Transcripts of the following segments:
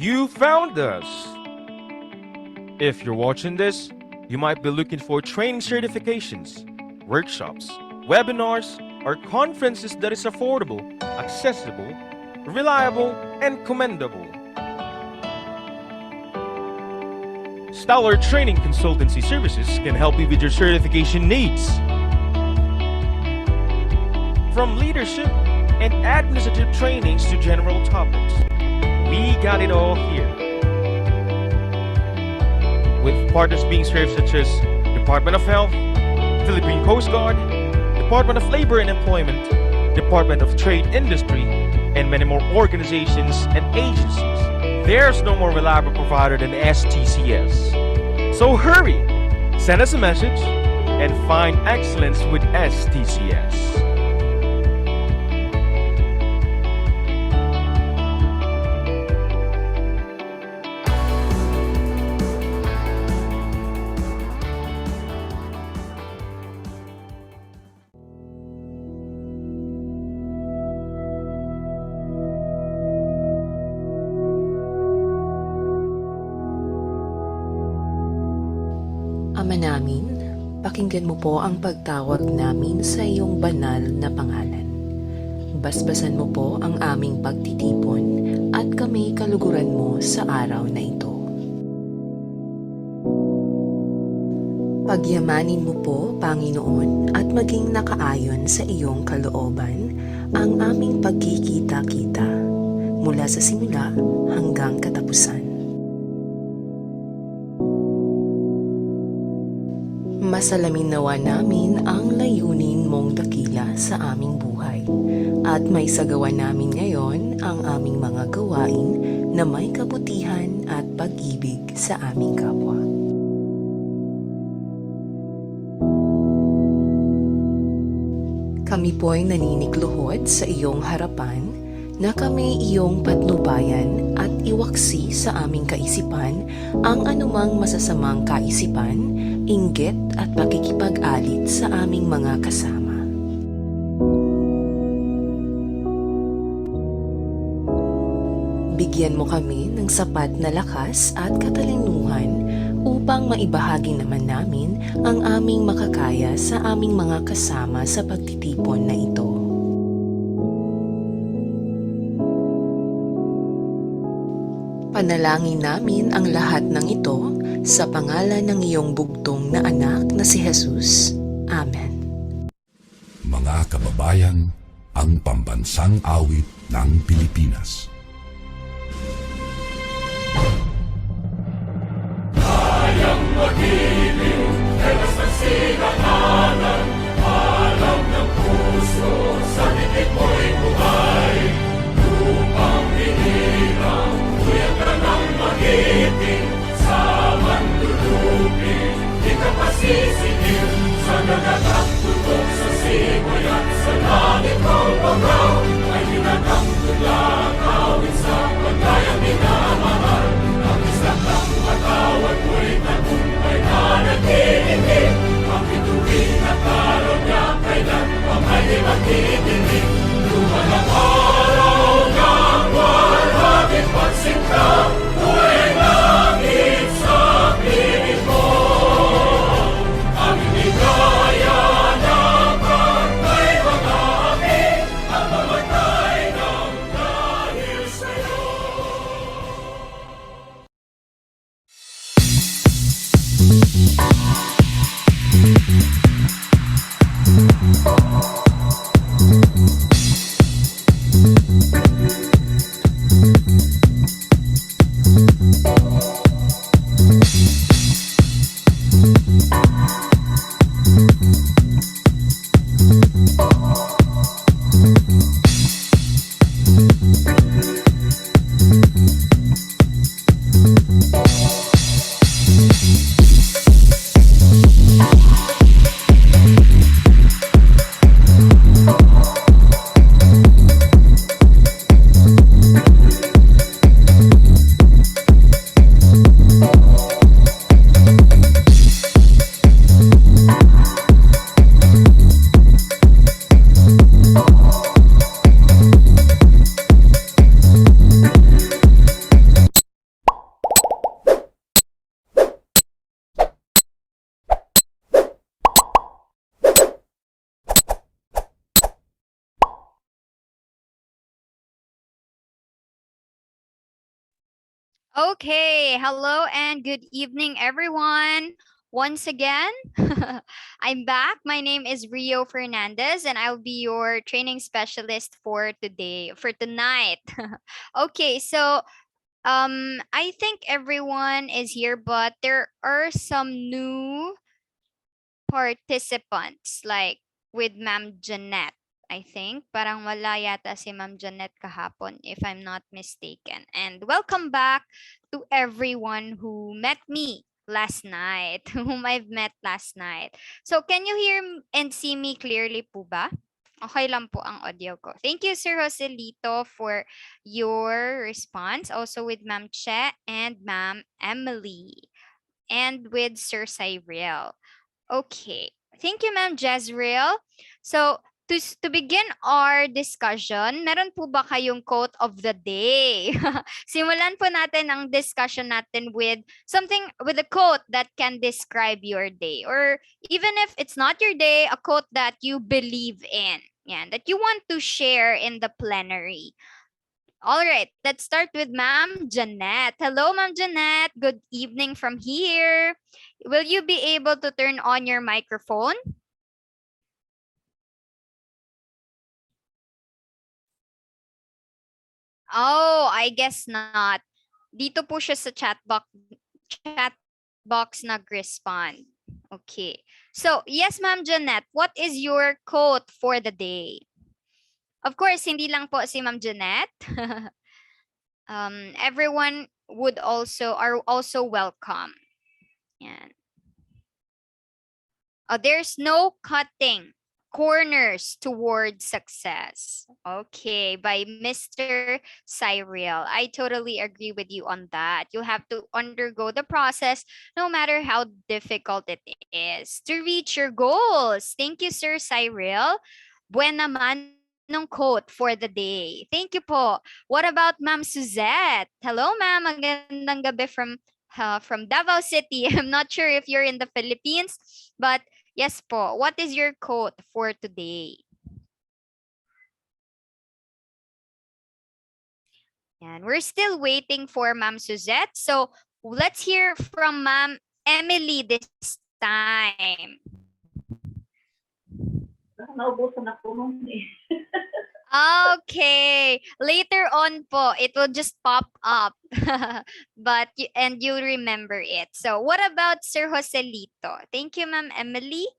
You found us! If you're watching this, you might be looking for training certifications, workshops, webinars, or conferences that is affordable, accessible, reliable, and commendable. Stellar Training Consultancy Services can help you with your certification needs. From leadership and administrative trainings to general topics, we got it all here. With partners being served such as Department of Health, Philippine Coast Guard, Department of Labor and Employment, Department of Trade Industry, and many more organizations and agencies. There's no more reliable provider than STCS. So hurry, send us a message, and find excellence with STCS. Ama namin, pakinggan mo po ang pagtawag namin sa iyong banal na pangalan. Basbasan mo po ang aming pagtitipon at kami kaluguran mo sa araw na ito. Pagyamanin mo po, Panginoon, at maging nakaayon sa iyong kalooban ang aming pagkikita-kita mula sa simula hanggang katapusan. Masalamin nawa namin ang layunin mong dakila sa aming buhay at may sagawa namin ngayon ang aming mga gawain na may kabutihan at pag-ibig sa aming kapwa. Kami po'y naninikluhod sa iyong harapan na kami iyong patnubayan at iwaksi sa aming kaisipan ang anumang masasamang kaisipan, inggit at pakikipag-alit sa aming mga kasama. Bigyan mo kami ng sapat na lakas at katalinuhan upang maibahagi naman namin ang aming makakaya sa aming mga kasama sa pagtitipon na ito. Panalangin namin ang lahat ng ito sa pangalan ng iyong bugtong na anak na si Jesus. Amen. Mga kababayan, ang pambansang awit ng Pilipinas. Kayang mag-ibig, helas ng sinakanan, alam ng puso, sa dikit mo'y buhay. Lupang hinirang, kuya ka ng magiting, sa manlulupin, di ka pasisingil, sa nagagang tutok sa simoy at sa langit mong bangaw, ay hinagang tulakaw. Okay, hello and good evening, everyone. Once again, I'm back. My name is Rio Fernandez, and I'll be your training specialist for today, for tonight. Okay, so I think everyone is here, but there are some new participants, like with Ma'am Jeanette. I think parang wala yata si Ma'am Jeanette kahapon, if I'm not mistaken. And welcome back to everyone who met me last night, whom I've met last night. So can you hear and see me clearly po ba? Okay lang po ang audio ko. Thank you, Sir Joselito, for your response. Also with Ma'am Che and Ma'am Emily. And with Sir Cyril. Okay. Thank you, Ma'am Jezreel. So, to begin our discussion, meron po ba kayong quote of the day? Simulan po natin ang discussion natin with something, with a quote that can describe your day. Or even if it's not your day, a quote that you believe in. Yeah, that you want to share in the plenary. All right, let's start with Ma'am Jeanette. Hello, Ma'am Jeanette. Good evening from here. Will you be able to turn on your microphone? Oh, I guess not. Dito po siya sa chat box nag-respond. Okay. So, yes, Ma'am Jeanette, what is your quote for the day? Of course, hindi lang po si Ma'am Jeanette. Everyone are also welcome. Yan. There's no cutting corners towards success. Okay, by Mr. Cyril. I totally agree with you on that. You have to undergo the process no matter how difficult it is to reach your goals. Thank you, Sir Cyril. Buena man ng quote for the day. Thank you po. What about Ma'am Suzette? Hello, ma'am. Magandang gabi from Davao City. I'm not sure if you're in the Philippines, but yes po. What is your quote for today? And we're still waiting for Ma'am Suzette. So let's hear from Ma'am Emily this time. Naubusan ako nun eh. Okay. Later on po, it will just pop up. But and you'll remember it. So what about Sir Joselito? Thank you, Ma'am Emily.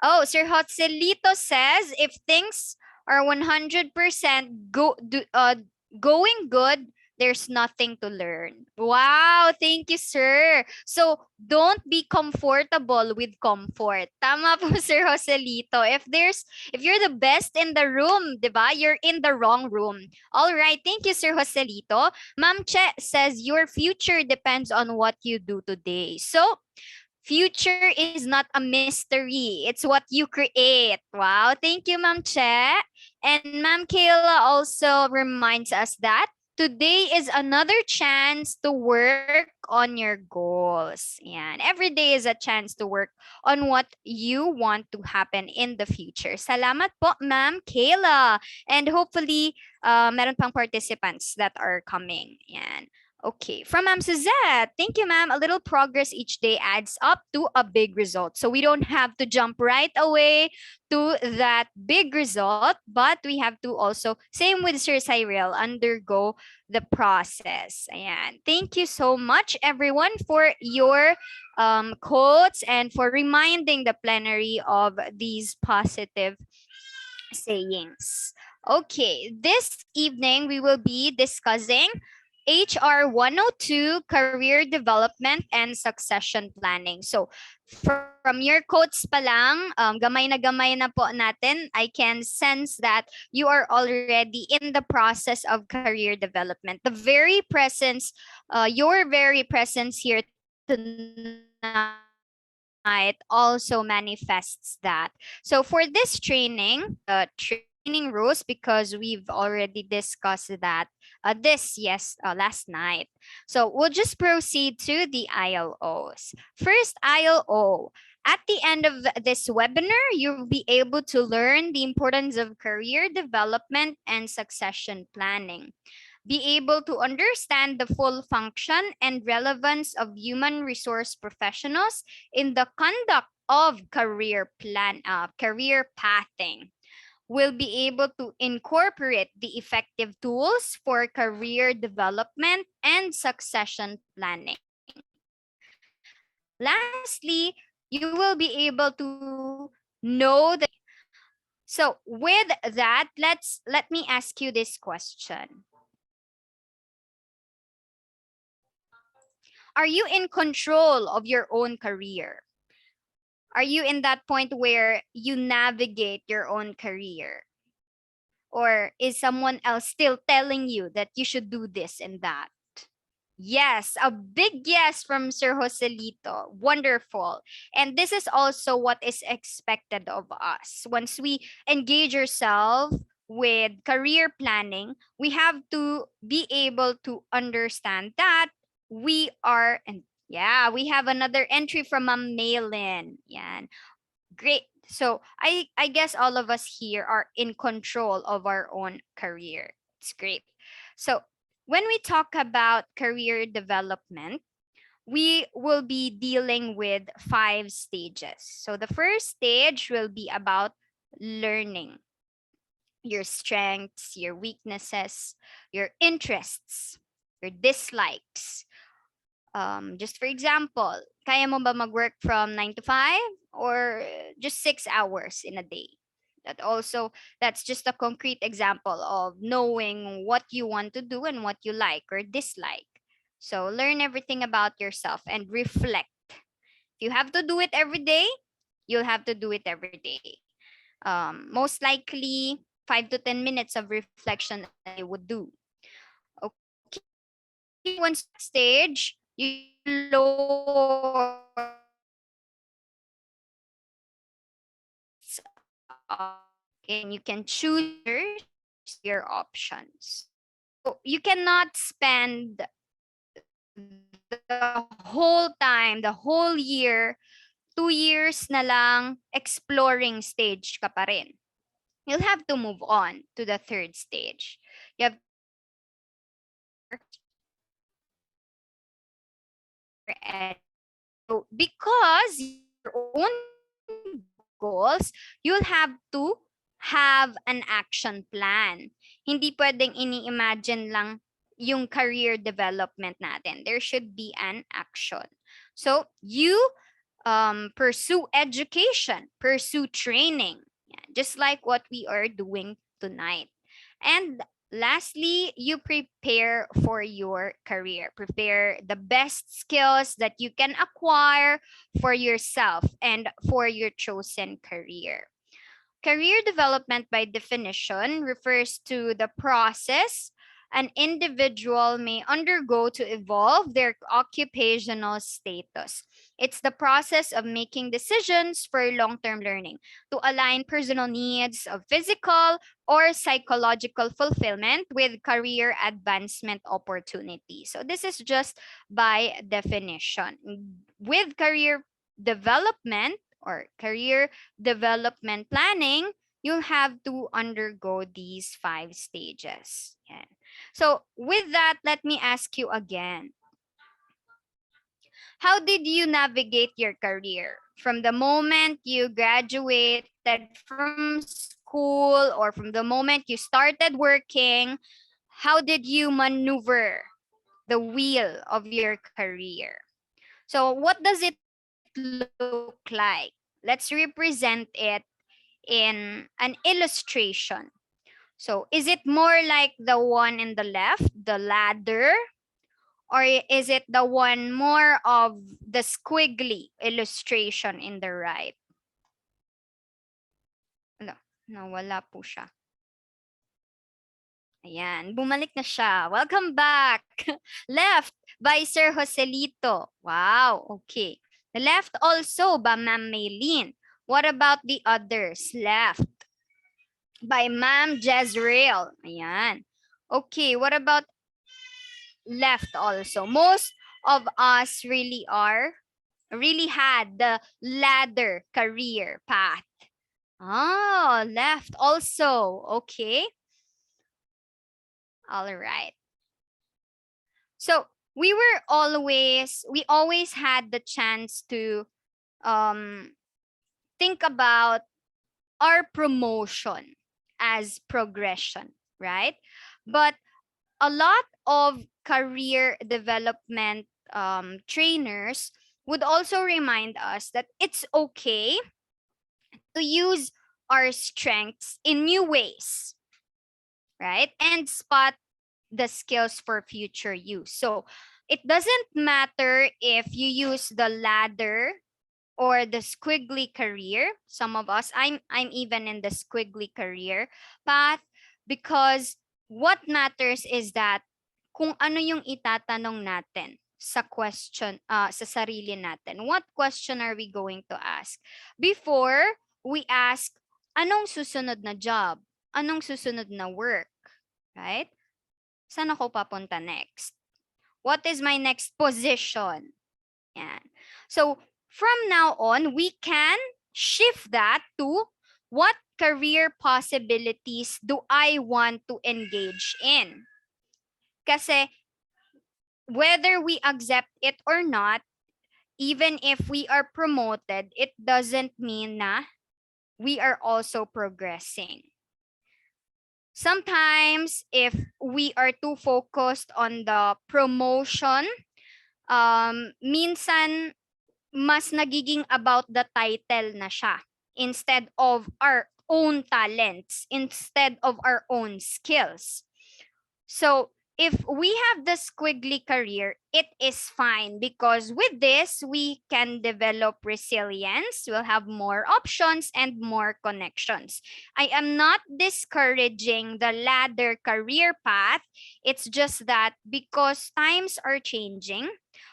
Oh, Sir Joselito says if things are 100% going good, there's nothing to learn. Wow, thank you, sir. So, don't be comfortable with comfort. Tama po, Sir Joselito. If you're the best in the room, 'di ba? You're in the wrong room. All right, thank you, Sir Joselito. Ma'am Che says your future depends on what you do today. So, future is not a mystery. It's what you create. Wow. Thank you, Ma'am Che. And Ma'am Kayla also reminds us that today is another chance to work on your goals. And every day is a chance to work on what you want to happen in the future. Salamat po, Ma'am Kayla. And hopefully, meron pang participants that are coming. Yan. Okay, from Ma'am Suzette. Thank you, ma'am. A little progress each day adds up to a big result. So we don't have to jump right away to that big result, but we have to also, same with Sir Cyril, undergo the process. Ayan. Thank you so much, everyone, for your quotes and for reminding the plenary of these positive sayings. Okay, this evening we will be discussing HR 102, Career Development and Succession Planning. So, from your quotes pa lang, gamay na po natin, I can sense that you are already in the process of career development. The very presence, your very presence here tonight also manifests that. So, for this training, training rules, because we've already discussed that last night. So we'll just proceed to the ILOs. First ILO. At the end of this webinar, you'll be able to learn the importance of career development and succession planning. be able to understand the full function and relevance of human resource professionals in the conduct of career pathing, will be able to incorporate the effective tools for career development and succession planning. Lastly, you will be able to know the. So with that, let me ask you this question. Are you in control of your own career? Are you in that point where you navigate your own career? Or is someone else still telling you that you should do this and that? Yes, a big yes from Sir Joselito. Wonderful. And this is also what is expected of us. Once we engage ourselves with career planning, we have to be able to understand that we are, and yeah, we have another entry from a mail-in. Yeah, great. So I guess all of us here are in control of our own career. It's great. So when we talk about career development, we will be dealing with 5 stages. So the first stage will be about learning your strengths, your weaknesses, your interests, your dislikes. Just for example, kaya mo ba mag-work from 9 to 5 or just 6 hours in a day? That's just a concrete example of knowing what you want to do and what you like or dislike. So learn everything about yourself and reflect. If you have to do it every day, you'll have to do it every day. Most likely 5 to 10 minutes of reflection I would do. Okay, once stage, you lower and you can choose your options. So you cannot spend the whole time, the whole year, 2 years na lang exploring stage ka pa rin. You'll have to move on to the third stage. You have so because your own goals, you'll have to have an action plan. Hindi pwedeng ini-imagine lang yung career development natin. There should be an action. So you pursue education, pursue training, just like what we are doing tonight. And lastly, you prepare for your career. Prepare the best skills that you can acquire for yourself and for your chosen career. Career development, by definition, refers to the process an individual may undergo to evolve their occupational status. It's the process of making decisions for long-term learning to align personal needs of physical or psychological fulfillment with career advancement opportunities. So this is just by definition. With career development or career development planning, you'll have to undergo these 5 stages. Yeah. So with that, let me ask you again. How did you navigate your career? From the moment you graduated from school or from the moment you started working, how did you maneuver the wheel of your career? So what does it look like? Let's represent it in an illustration. So is it more like the one in the left, the ladder? Or is it the one more of the squiggly illustration in the right? No, nawala po siya. Ayan, bumalik na siya. Welcome back. Left by Sir Joselito. Wow, okay. The left also by Ma'am Maylene. What about the others? Left by Ma'am Jezreel. Ayan. Okay, what about left also? Most of us really had the ladder career path. Oh, left also. Okay. All right. So we always had the chance to think about our promotion as progression, right? But a lot of career development trainers would also remind us that it's okay to use our strengths in new ways, right? And spot the skills for future use. So it doesn't matter if you use the ladder or the squiggly career. Some of us, I'm even in the squiggly career path, because what matters is that kung ano yung itatanong natin sa question, sa sarili natin. What question are we going to ask? Before we ask, anong susunod na job? Anong susunod na work? Right? Saan ako papunta next? What is my next position? Yan. So, from now on, we can shift that to what career possibilities do I want to engage in? Kasi whether we accept it or not, even if we are promoted, it doesn't mean na we are also progressing. Sometimes, if we are too focused on the promotion, minsan mas nagiging about the title na siya instead of our own talents, instead of our own skills. So if we have the squiggly career, it is fine, because with this, we can develop resilience, we'll have more options and more connections. I am not discouraging the ladder career path. It's just that because times are changing,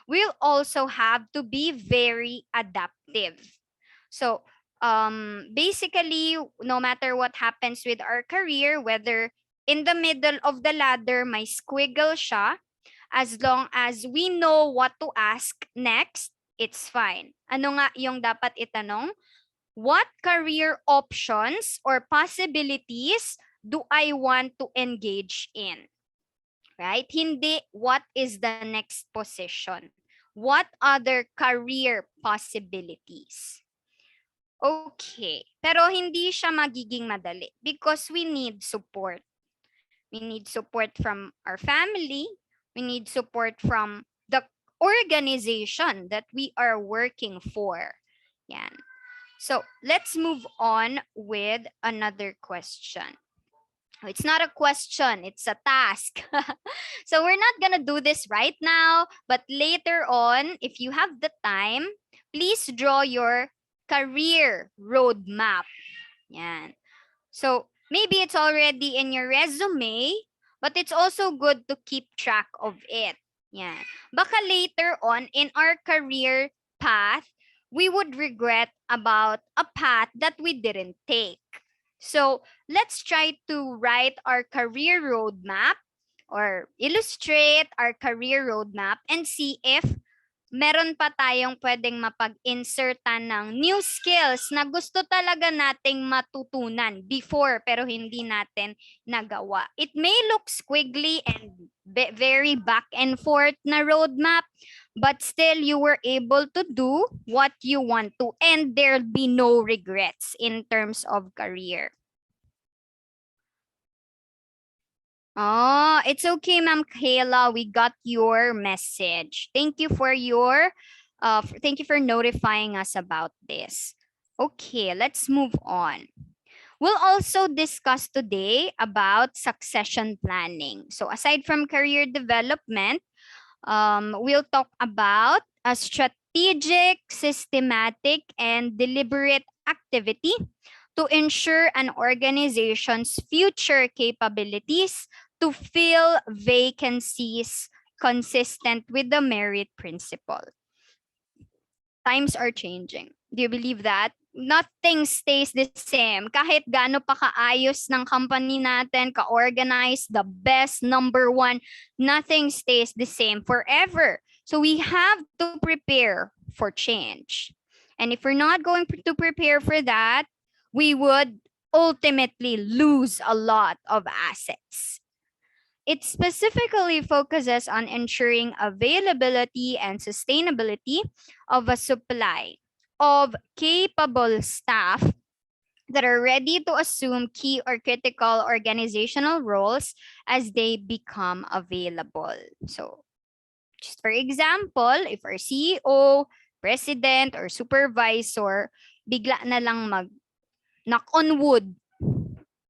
we'll also have to be very adaptive. So basically, no matter what happens with our career, whether in the middle of the ladder may squiggle siya, as long as we know what to ask next, it's fine. Ano nga yung dapat itanong? What career options or possibilities do I want to engage in? Right? Hindi what is the next position. What other career possibilities? Okay. Pero hindi siya magiging madali because we need support. We need support from our family. We need support from the organization that we are working for. Yan. So let's move on with another question. It's not a question, it's a task. So we're not gonna do this right now, but later on, if you have the time, please draw your career roadmap. Yan. So maybe it's already in your resume, but it's also good to keep track of it. Yan. Baka later on in our career path, we would regret about a path that we didn't take. So let's try to write our career roadmap or illustrate our career roadmap and see if meron pa tayong pwedeng mapag-insertan ng new skills na gusto talaga nating matutunan before pero hindi natin nagawa. It may look squiggly and very back and forth na roadmap, but still you were able to do what you want to and there'll be no regrets in terms of career. Oh, it's okay, Ma'am Kayla. We got your message. Thank you for notifying us about this. Okay, let's move on. We'll also discuss today about succession planning. So aside from career development, we'll talk about a strategic, systematic, and deliberate activity to ensure an organization's future capabilities to fill vacancies consistent with the merit principle. Times are changing. Do you believe that? Nothing stays the same. Kahit gaano pa kaayos ng company natin, ka-organized, the best, number one, nothing stays the same forever. So we have to prepare for change. And if we're not going to prepare for that, we would ultimately lose a lot of assets. It specifically focuses on ensuring availability and sustainability of a supply of capable staff that are ready to assume key or critical organizational roles as they become available. So, just for example, if our CEO, president, or supervisor bigla na lang knock on wood,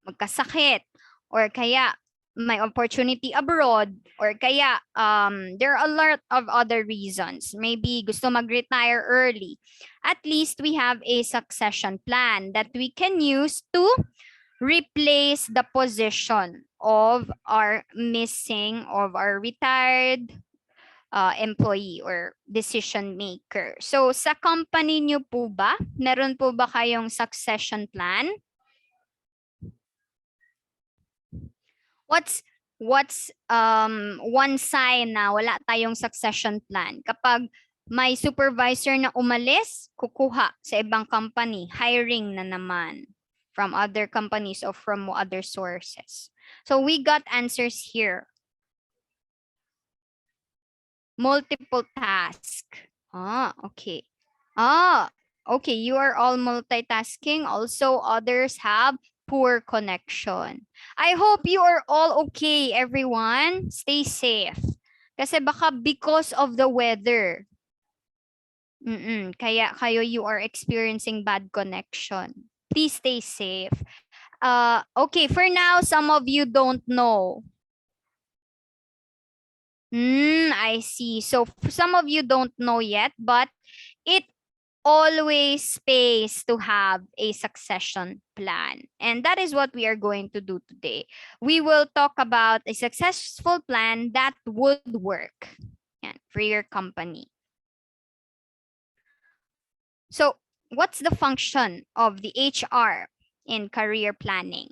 magkasakit, or kaya may opportunity abroad, or kaya there are a lot of other reasons. Maybe gusto mag-retire early. At least we have a succession plan that we can use to replace the position of our missing, of our retired employee or decision maker. So sa company nyo po ba, meron po ba kayong succession plan? What's one sign na wala tayong succession plan? Kapag may supervisor na umalis, kukuha sa ibang company, hiring na naman from other companies or from other sources. So we got answers here. Multiple task. Okay. Okay, you are all multitasking. Also, others have poor connection. I hope you are all okay, everyone. Stay safe. Kasi baka because of the weather, kaya kayo you are experiencing bad connection. Please stay safe. Okay, for now, some of you don't know. I see. So some of you don't know yet, but it always pays to have a succession plan. And that is what we are going to do today. We will talk about a successful plan that would work for your company. So what's the function of the HR in career planning?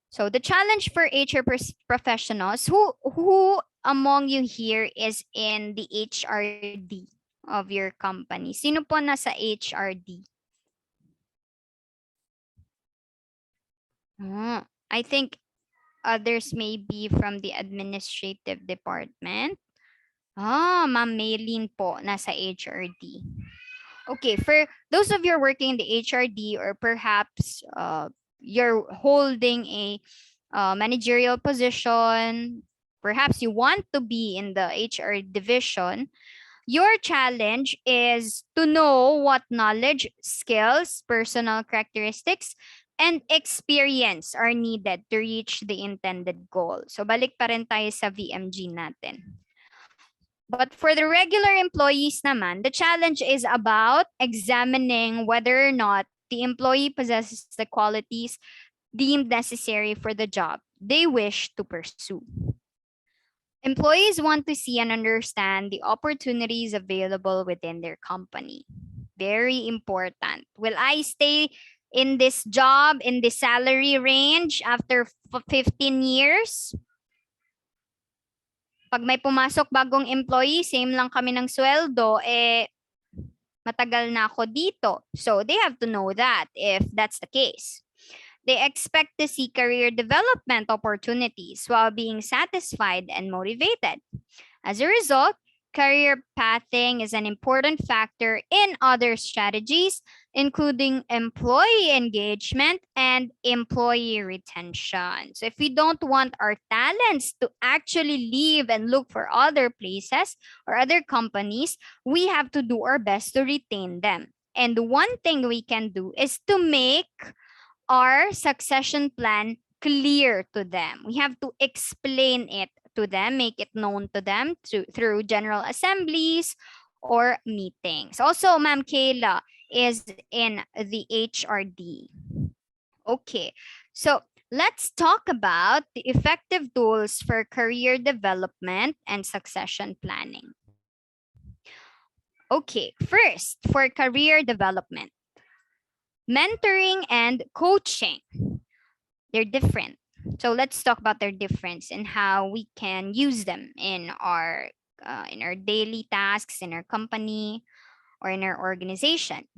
So the challenge for HR professionals, who among you here is in the HRD of your company? Sino po nasa HRD? I think others may be from the administrative department. Ma'am Maylene po nasa HRD. Okay, for those of you working in the HRD, or perhaps you're holding a managerial position, perhaps you want to be in the HR division, your challenge is to know what knowledge, skills, personal characteristics, and experience are needed to reach the intended goal. So balik pa rin tayo sa VMG natin. But for the regular employees naman, the challenge is about examining whether or not the employee possesses the qualities deemed necessary for the job they wish to pursue. Employees want to see and understand the opportunities available within their company. Very important. Will I stay in this job, in this salary range after 15 years? Pag may pumasok bagong employee, same lang kami ng sweldo, matagal na ako dito. So they have to know that if that's the case. They expect to see career development opportunities while being satisfied and motivated. As a result, career pathing is an important factor in other strategies, including employee engagement and employee retention. So if we don't want our talents to actually leave and look for other places or other companies, we have to do our best to retain them. And one thing we can do is to make our succession plan clear to them. We have to explain it to them, make it known to them through general assemblies or meetings. Also, Ma'am Kayla is in the HRD. Okay, so let's talk about the effective tools for career development and succession planning. Okay, first, for career development. Mentoring and coaching, they're different. So let's talk about their difference and how we can use them in our daily tasks, in our company, or in our organization.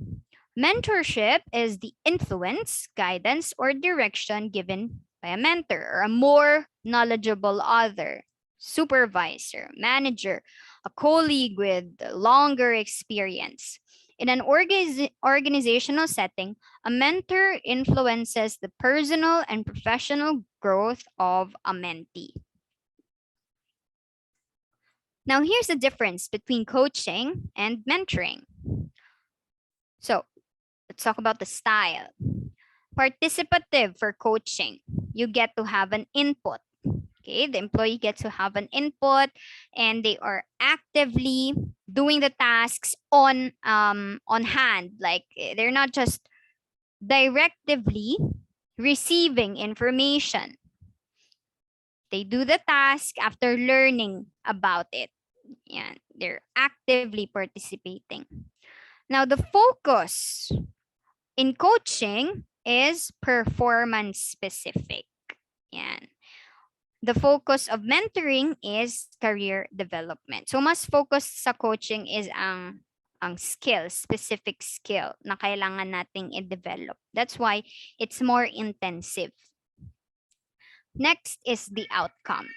Mentorship is the influence, guidance, or direction given by a mentor or a more knowledgeable other, supervisor, manager, a colleague with longer experience. In an organizational setting, a mentor influences the personal and professional growth of a mentee. Now, here's the difference between coaching and mentoring. So, let's talk about the style. Participative for coaching, you get to have an input. Okay, the employee gets to have an input and they are actively doing the tasks on hand. Like they're not just directively receiving information. They do the task after learning about it. Yeah, they're actively participating. Now, the focus in coaching is performance specific. Yan. The focus of mentoring is career development. So mas focus sa coaching is ang skill, specific skill na kailangan nating i-develop. That's why it's more intensive. Next is the outcome.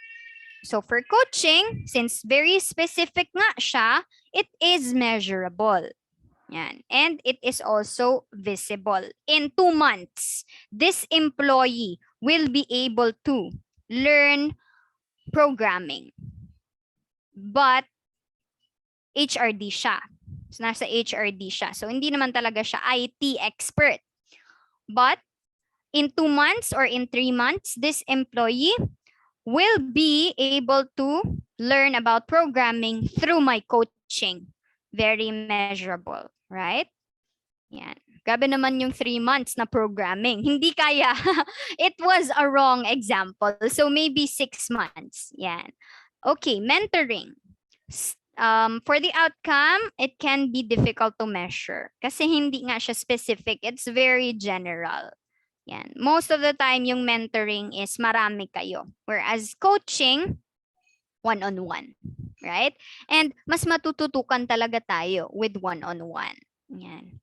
So for coaching, since very specific nga siya, it is measurable. Yan. And it is also visible. In 2 months, this employee will be able to learn programming. But HRD siya. So nasa HRD siya. So hindi naman talaga siya IT expert. But in 2 months or in 3 months, this employee will be able to learn about programming through my coaching. Very measurable, right? Yan. Grabe naman yung 3 months na programming. Hindi kaya. It was a wrong example. So maybe 6 months. Yan. Okay, mentoring. For the outcome, it can be difficult to measure. Kasi hindi nga siya specific. It's very general. Yan. Most of the time, yung mentoring is marami kayo. Whereas coaching, one-on-one. Right? And mas matututukan talaga tayo with one-on-one. Yan.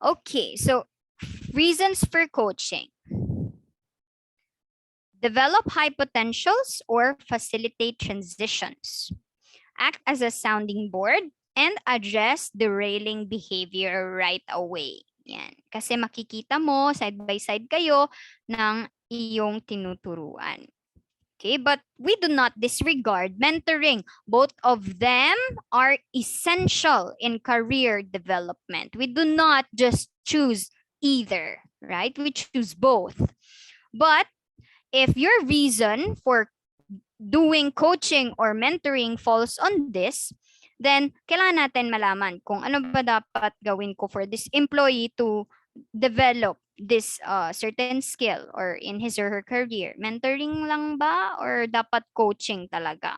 Okay, so reasons for coaching. Develop high potentials or facilitate transitions. Act as a sounding board and address derailing behavior right away. Yan. Kasi makikita mo, side by side kayo ng iyong tinuturuan. Okay, but we do not disregard mentoring. Both of them are essential in career development. We do not just choose either, right? We choose both. But if your reason for doing coaching or mentoring falls on this, then kailangan natin malaman kung ano ba dapat gawin ko for this employee to develop this certain skill or in his or her career. Mentoring lang ba or dapat coaching talaga?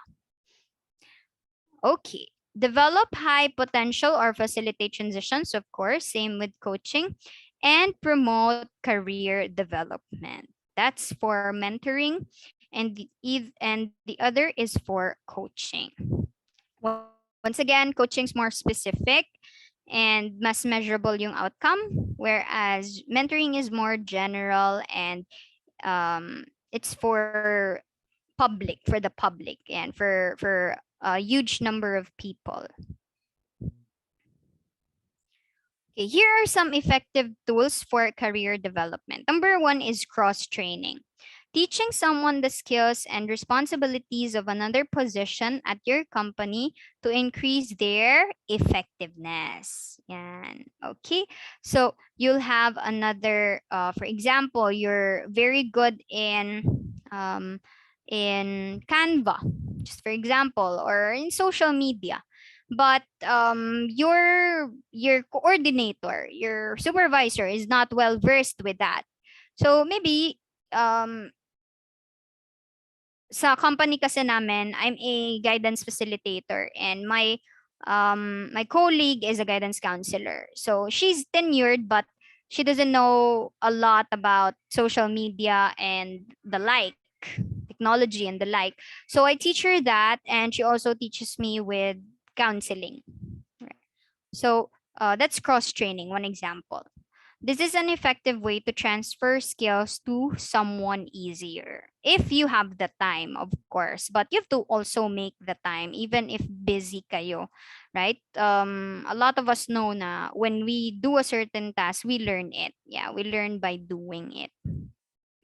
Okay. Develop high potential or facilitate transitions, of course, same with coaching, and promote career development. That's for mentoring, and the other is for coaching. Once again, coaching is more specific and mas measurable yung outcome, whereas mentoring is more general and it's for the public and for a huge number of people. Okay, here are some effective tools for career development. Number 1 is cross-training. Teaching someone the skills and responsibilities of another position at your company to increase their effectiveness. Yan. Okay. So you'll have another, for example, you're very good in Canva, just for example, or in social media. But your coordinator, your supervisor is not well versed with that. So maybe sa company kasi namin, I'm a guidance facilitator and my colleague is a guidance counselor. So she's tenured, but she doesn't know a lot about social media and the like, technology and the like. So I teach her that, and she also teaches me with counseling. So that's cross-training, one example. This is an effective way to transfer skills to someone easier. If you have the time, of course, but you have to also make the time, even if busy kayo, right? A lot of us know na when we do a certain task, we learn it. Yeah, we learn by doing it,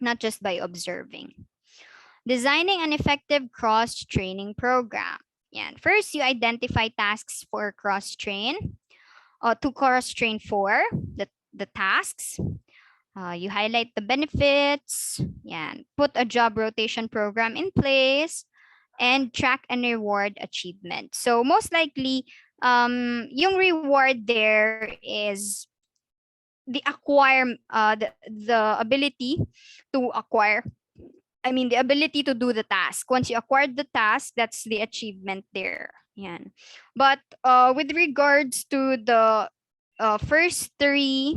not just by observing. Designing an effective cross-training program. Yeah, first you identify tasks for cross-train, to cross-train for the tasks. You highlight the benefits, yeah, put a job rotation program in place, and track and reward achievement. So most likely, yung reward there is the ability to acquire. I mean, the ability to do the task. Once you acquired the task, that's the achievement there. Yan. But with regards to the first three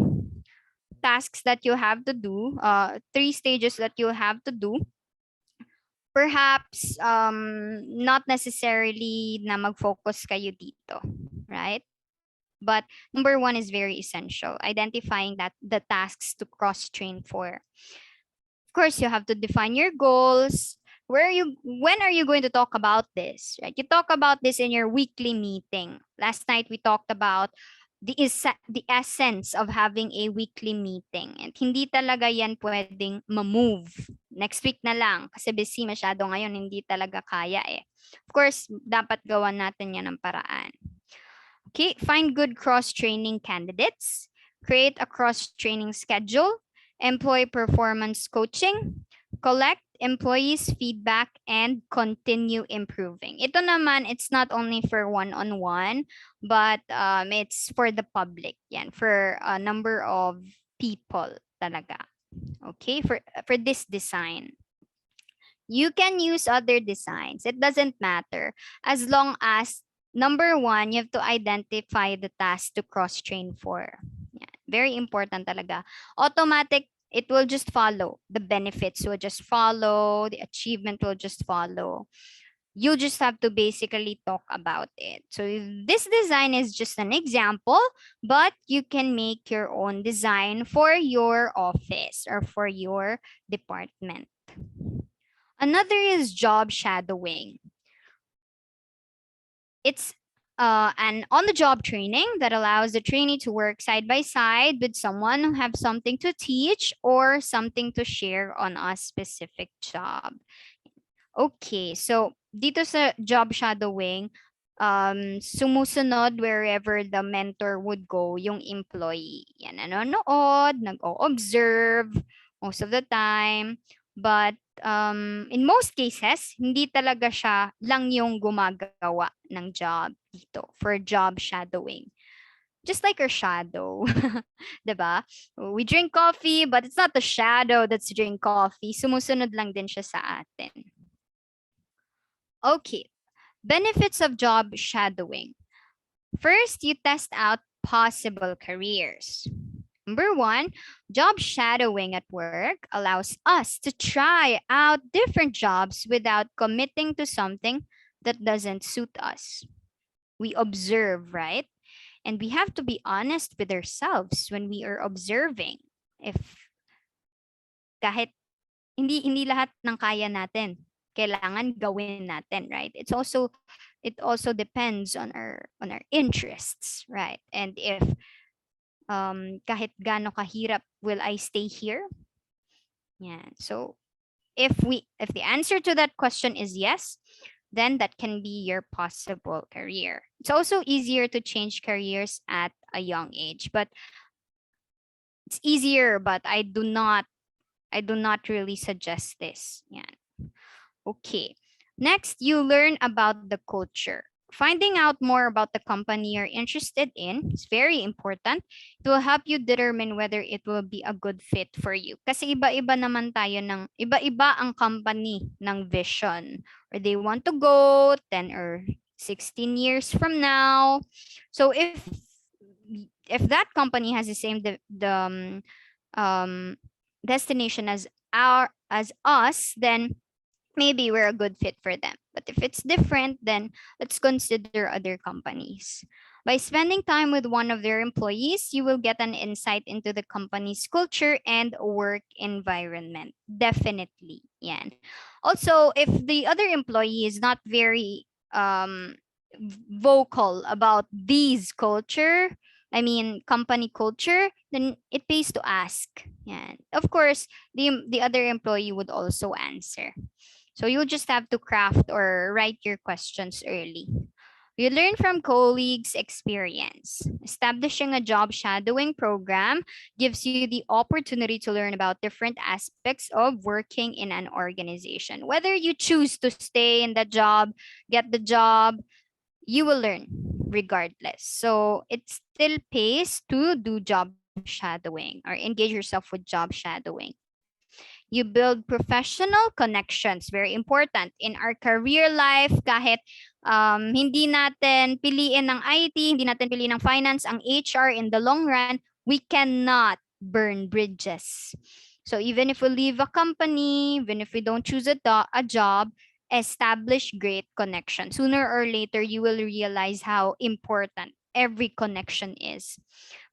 tasks that you have to do, three stages that you have to do, perhaps not necessarily na mag-focus kayo dito, right? But number one is very essential, identifying that the tasks to cross-train for. Of course, you have to define your goals. When are you going to talk about this? Right? You talk about this in your weekly meeting. Last night we talked about the essence of having a weekly meeting. And hindi talaga yan pwedeng ma-move. Next week na lang. Kasi busy masyado ngayon, hindi talaga kaya eh. Of course, dapat gawan natin yan ng paraan. Okay, find good cross-training candidates. Create a cross-training schedule. Employee performance coaching. Collect employees' feedback and continue improving. Ito naman, it's not only for one-on-one, but it's for the public. Yan, for a number of people talaga. Okay, for this design. You can use other designs. It doesn't matter. As long as, number one, you have to identify the task to cross-train for. Yan, very important talaga. Automatic, it will just follow. The benefits will just follow. The achievement will just follow. You just have to basically talk about it. So this design is just an example, but you can make your own design for your office or for your department. Another is job shadowing. It's an on-the-job training that allows the trainee to work side by side with someone who have something to teach or something to share on a specific job. Okay, so dito sa job shadowing, sumusunod wherever the mentor would go yung employee. Yan, nanonood, nag-o-observe most of the time. But in most cases, hindi talaga siya lang yung gumagawa ng job dito for job shadowing. Just like our shadow, diba? We drink coffee, but it's not the shadow that's drink coffee. Sumusunod lang din siya sa atin. Okay, benefits of job shadowing. First, you test out possible careers. Number one, job shadowing at work allows us to try out different jobs without committing to something that doesn't suit us. We observe, right? And we have to be honest with ourselves when we are observing. If kahit hindi lahat ng kaya natin, kailangan gawin natin, right? It also depends on our interests, right? And if kahit gaano kahirap will I stay here? Yeah. So if the answer to that question is yes, then that can be your possible career. It's also easier to change careers at a young age, but it's easier, but I do not really suggest this. Yeah. Okay. Next, you learn about the culture. Finding out more about the company you're interested in is very important. It will help you determine whether it will be a good fit for you. Kasi iba-iba naman tayo iba-iba ang company ng vision. Or they want to go 10 or 16 years from now. So if that company has the same destination as us, then maybe we're a good fit for them. But if it's different, then let's consider other companies. By spending time with one of their employees, you will get an insight into the company's culture and work environment. Definitely. Yan. Also, if the other employee is not very vocal about these culture, I mean company culture, then it pays to ask. Yan. Of course, the other employee would also answer. So you'll just have to craft or write your questions early. You learn from colleagues' experience. Establishing a job shadowing program gives you the opportunity to learn about different aspects of working in an organization. Whether you choose to stay in the job, get the job, you will learn regardless. So it still pays to do job shadowing or engage yourself with job shadowing. You build professional connections, very important in our career life. Kahit hindi natin piliin ng IT, hindi natin piliin ng finance, ang HR, in the long run, we cannot burn bridges. So even if we leave a company, even if we don't choose a job, establish great connection. Sooner or later, you will realize how important every connection is.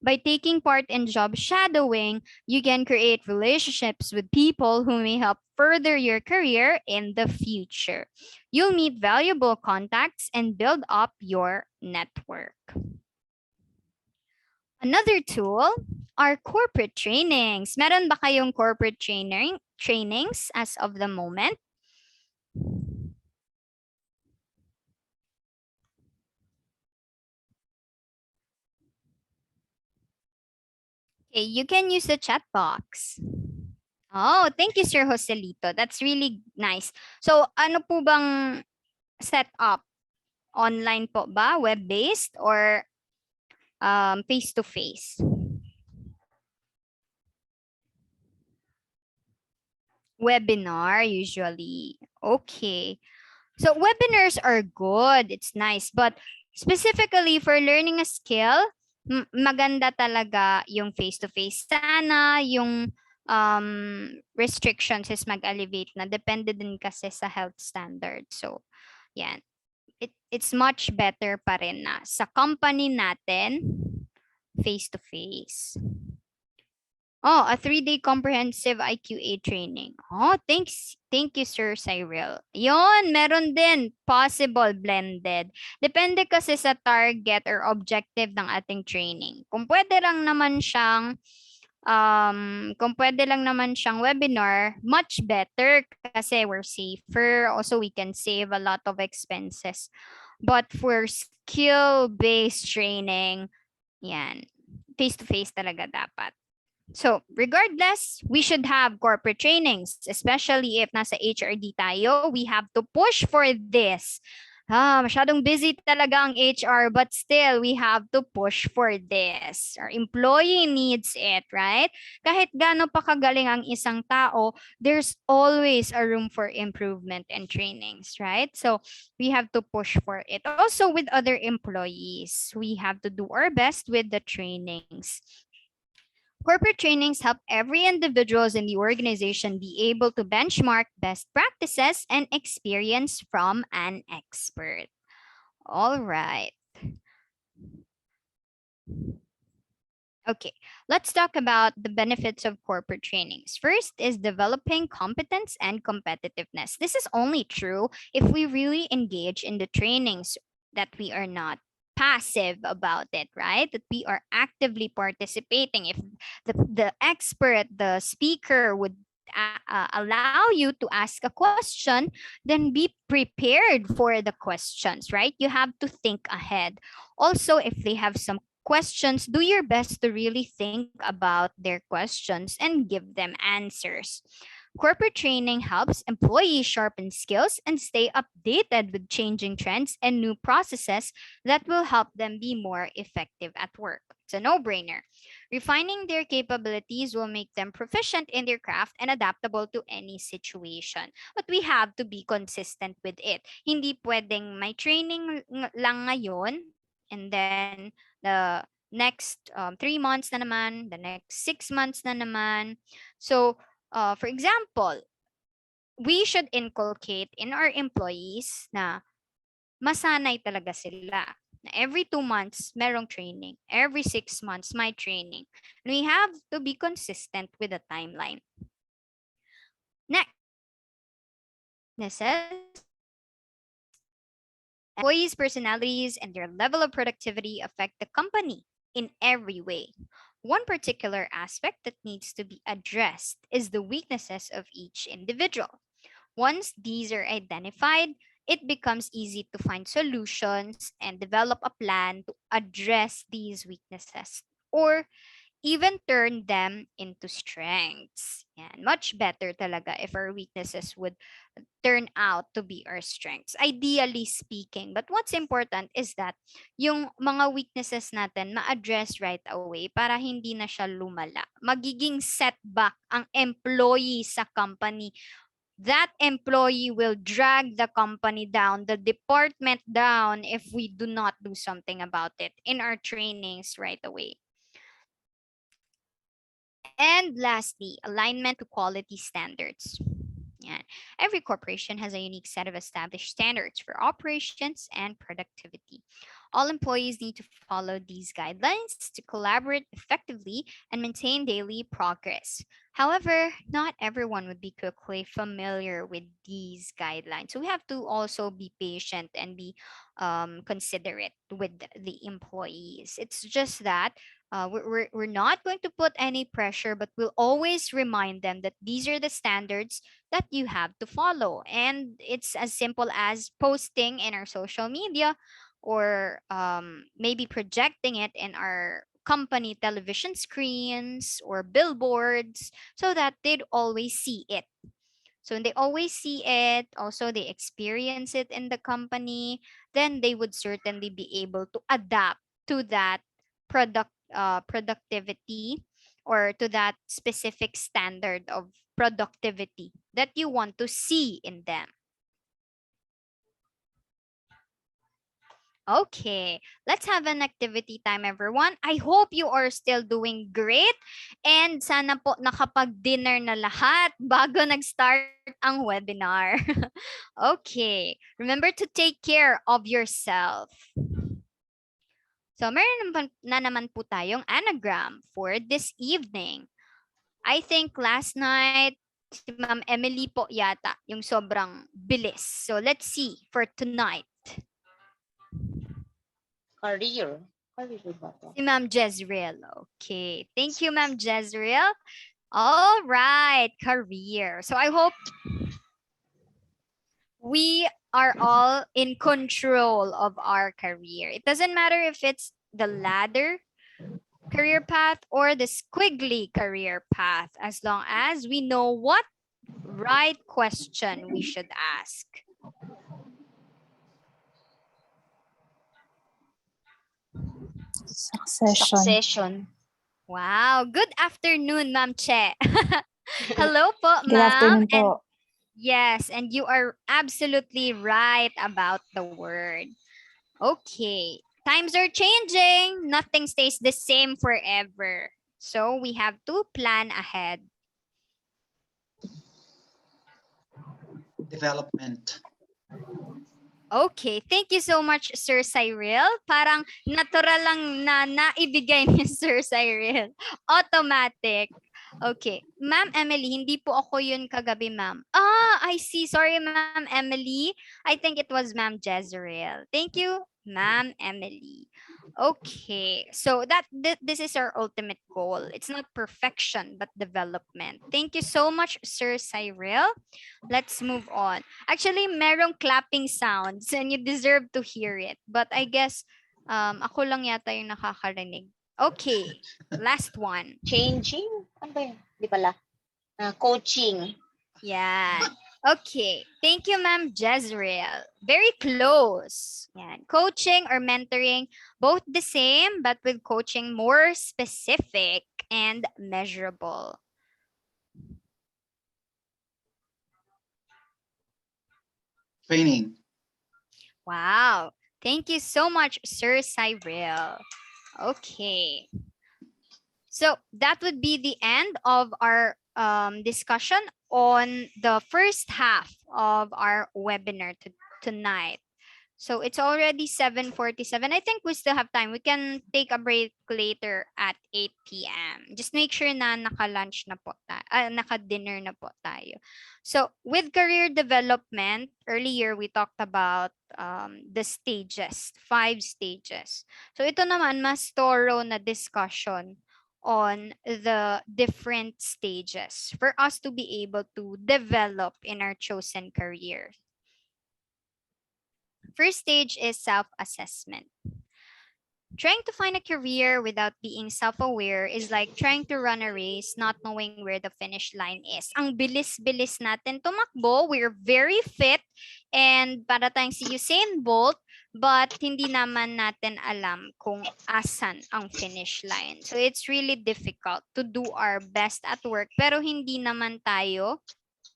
By taking part in job shadowing, you can create relationships with people who may help further your career in the future. You'll meet valuable contacts and build up your network. Another tool are corporate trainings. Meron ba kayong corporate trainings as of the moment? Okay, you can use the chat box. Oh, thank you, Sir Joselito. That's really nice. So, ano po bang setup? Online po ba? Web-based or face-to-face? Webinar, usually. Okay. So, webinars are good. It's nice. But specifically for learning a skill, maganda talaga yung face-to-face. Sana yung restrictions is mag-elevate na. Depende din kasi sa health standard. So, yan. It's much better pa rin na sa company natin, face-to-face. Oh, a 3-day comprehensive IQA training. Oh, thanks. Thank you, Sir Cyril. Yon, meron din. Possible blended. Depende kasi sa target or objective ng ating training. Kung pwede lang naman siyang webinar, much better kasi we're safer. Also, we can save a lot of expenses. But for skill-based training, yan, face-to-face talaga dapat. So, regardless, we should have corporate trainings, especially if nasa HRD tayo, we have to push for this. Masyadong busy talaga ang HR, but still, we have to push for this. Our employee needs it, right? Kahit gaano pa kagaling ang isang tao, there's always a room for improvement and trainings, right? So, we have to push for it. Also, with other employees, we have to do our best with the trainings. Corporate trainings help every individuals in the organization be able to benchmark best practices and experience from an expert. All right. Okay, let's talk about the benefits of corporate trainings. First is developing competence and competitiveness. This is only true if we really engage in the trainings, that we are not passive about it, right? That we are actively participating. If the expert, the speaker would allow you to ask a question, then be prepared for the questions, right? You have to think ahead. Also, if they have some questions, do your best to really think about their questions and give them answers. Corporate training helps employees sharpen skills and stay updated with changing trends and new processes that will help them be more effective at work. It's a no-brainer. Refining their capabilities will make them proficient in their craft and adaptable to any situation. But we have to be consistent with it. Hindi pwedeng may training lang ngayon and then the next 3 months na naman, the next 6 months na naman. So, for example, we should inculcate in our employees na masanay talaga sila. Every 2 months, merong training. Every 6 months, my training. And we have to be consistent with the timeline. Next, employees' personalities and their level of productivity affect the company in every way. One particular aspect that needs to be addressed is the weaknesses of each individual. Once these are identified, it becomes easy to find solutions and develop a plan to address these weaknesses or even turn them into strengths. Yan. Much better talaga if our weaknesses would turn out to be our strengths, ideally speaking. But what's important is that yung mga weaknesses natin ma-address right away para hindi na siya lumala. Magiging setback ang employee sa company. That employee will drag the company down, the department down, if we do not do something about it in our trainings right away. And lastly, alignment to quality standards. Yeah. Every corporation has a unique set of established standards for operations and productivity. All employees need to follow these guidelines to collaborate effectively and maintain daily progress. However, not everyone would be quickly familiar with these guidelines. So we have to also be patient and be considerate with the employees. It's just that we're not going to put any pressure, but we'll always remind them that these are the standards that you have to follow. And it's as simple as posting in our social media or maybe projecting it in our company television screens or billboards so that they'd always see it. So when they always see it, also they experience it in the company, then they would certainly be able to adapt to that productivity or to that specific standard of productivity that you want to see in them. Okay, let's have an activity time, everyone. I hope you are still doing great and sana po nakapag-dinner na lahat bago nag-start ang webinar. Okay, remember to take care of yourself. So, meron na naman po tayong anagram for this evening. I think last night, si Ma'am Emily po yata yung sobrang bilis. So, let's see for tonight. Career. Career ba to? Si Ma'am Jezreel. Okay. Thank you, Ma'am Jezreel. All right. Career. So I hope we are all in control of our career. It doesn't matter if it's the ladder career path or the squiggly career path, as long as we know what right question we should ask. Succession. Wow. Good afternoon, Ma'am Che. Hello po, Good afternoon ma'am. po. Yes, and you are absolutely right about the word. Okay. Times are changing. Nothing stays the same forever. So we have to plan ahead. Development. Okay, thank you so much, Sir Cyril. Parang natural lang na naibigay ni Sir Cyril. Automatic. Okay. Ma'am Emily, hindi po ako yun kagabi, ma'am. I see. Sorry, Ma'am Emily. I think it was Ma'am Jezreel. Thank you, Ma'am Emily. Okay. So this is our ultimate goal. It's not perfection, but development. Thank you so much, Sir Cyril. Let's move on. Actually, merong clapping sounds and you deserve to hear it. But I guess ako lang yata yung nakakarinig. Okay, last one. Changing? Ano ba yun? Di pala. Coaching. Yan. Okay. Thank you, Ma'am Jezreel. Very close. Yan. Coaching or mentoring, both the same, but with coaching more specific and measurable. Training. Wow. Thank you so much, Sir Cyril. Okay. So that would be the end of our discussion on the first half of our webinar tonight. So it's already 7:47. I think we still have time. We can take a break later at 8 p.m. Just make sure na naka-lunch na po tayo, naka-dinner na po tayo. So with career development, earlier we talked about the stages, 5 stages. So ito naman, mas thorough na discussion on the different stages for us to be able to develop in our chosen career. First stage is self-assessment. Trying to find a career without being self-aware is like trying to run a race not knowing where the finish line is. Ang bilis-bilis natin tumakbo. We're very fit and para tayong si Usain Bolt, but hindi naman natin alam kung asan ang finish line. So it's really difficult to do our best at work pero hindi naman tayo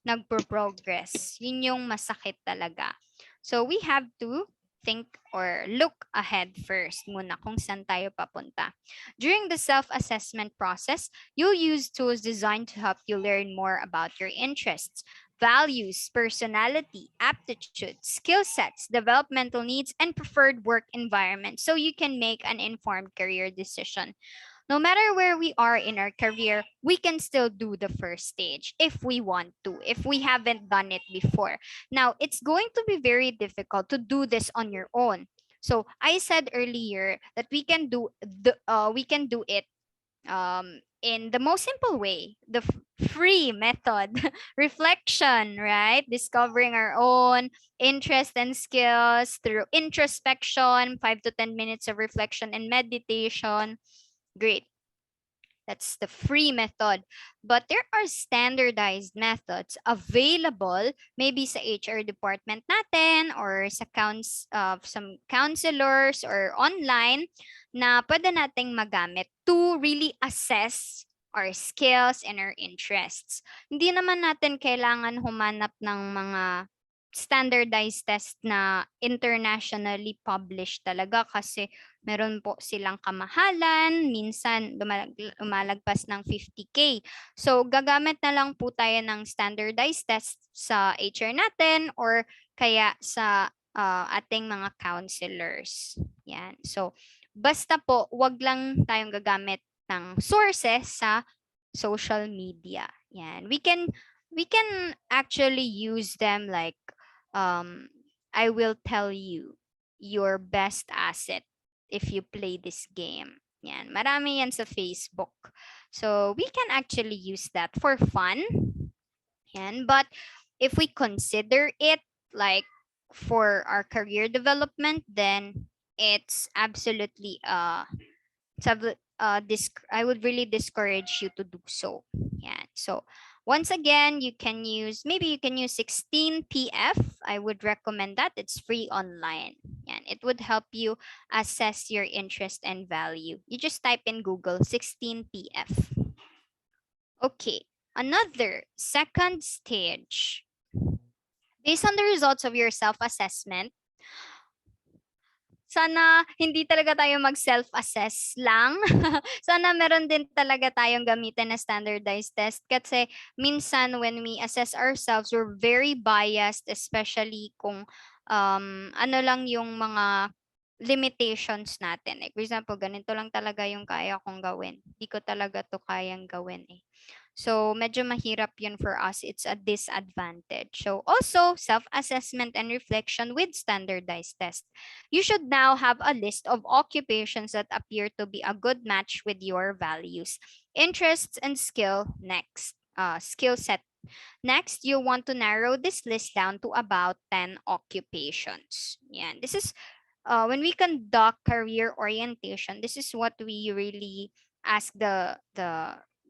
nagpo-progress. Yun yung masakit talaga. So we have to think or look ahead first muna kung saan tayo papunta. During the self-assessment process, you'll use tools designed to help you learn more about your interests, values, personality, aptitude, skill sets, developmental needs, and preferred work environment so you can make an informed career decision. No matter where we are in our career, we can still do the first stage if we want to, if we haven't done it before. Now, it's going to be very difficult to do this on your own. So I said earlier that we can do it in the most simple way, the free method, reflection, right? Discovering our own interests and skills through introspection, 5 to 10 minutes of reflection and meditation. Great. That's the free method. But there are standardized methods available maybe sa HR department natin or sa some counselors or online na pwede nating magamit to really assess our skills and our interests. Hindi naman natin kailangan humanap ng mga standardized test na internationally published talaga kasi meron po silang kamahalan, minsan lumalagpas ng 50K. So gagamit na lang po tayo ng standardized test sa HR natin or kaya sa ating mga counselors. Yan. So basta po, wag lang tayong gagamit ng sources sa social media. Yan. We can actually use them like I will tell you your best asset if you play this game. Yan, marami yan sa Facebook. So we can actually use that for fun. Yan, but if we consider it like for our career development, then it's absolutely I would really discourage you to do so. Yeah. So once again, you can use 16PF. I would recommend that. It's free online. Yeah, it would help you assess your interest and value. You just type in Google 16PF. Okay, another second stage. Based on the results of your self-assessment, sana hindi talaga tayo mag-self-assess lang. Sana meron din talaga tayong gamitin na standardized test kasi minsan when we assess ourselves, we're very biased, especially kung ano lang yung mga limitations natin. Like, for example, ganito lang talaga yung kaya kong gawin. Hindi ko talaga to kayang gawin eh. So, medyo mahirap yun for us. It's a disadvantage. So, also, self-assessment and reflection with standardized test. You should now have a list of occupations that appear to be a good match with your values, interests, and skill set. Next, you want to narrow this list down to about 10 occupations. Yeah, this is when we conduct career orientation, this is what we really ask the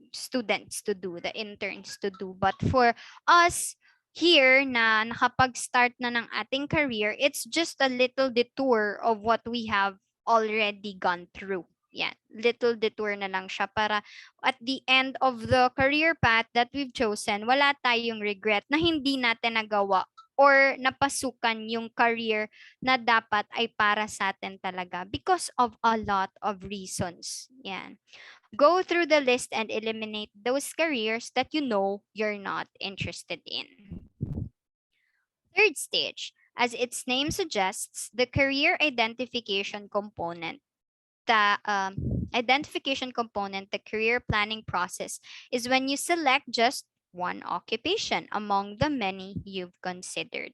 students to do, the interns to do. But for us here na nakapag-start na ng ating career, it's just a little detour of what we have already gone through. Yeah, little detour na lang siya para at the end of the career path that we've chosen, wala tayong regret na hindi natin nagawa or napasukan yung career na dapat ay para sa atin talaga because of a lot of reasons. Yan. Go through the list and eliminate those careers that you know you're not interested in. Third stage, As its name suggests, the career identification component, the career planning process, is when you select just one occupation among the many you've considered.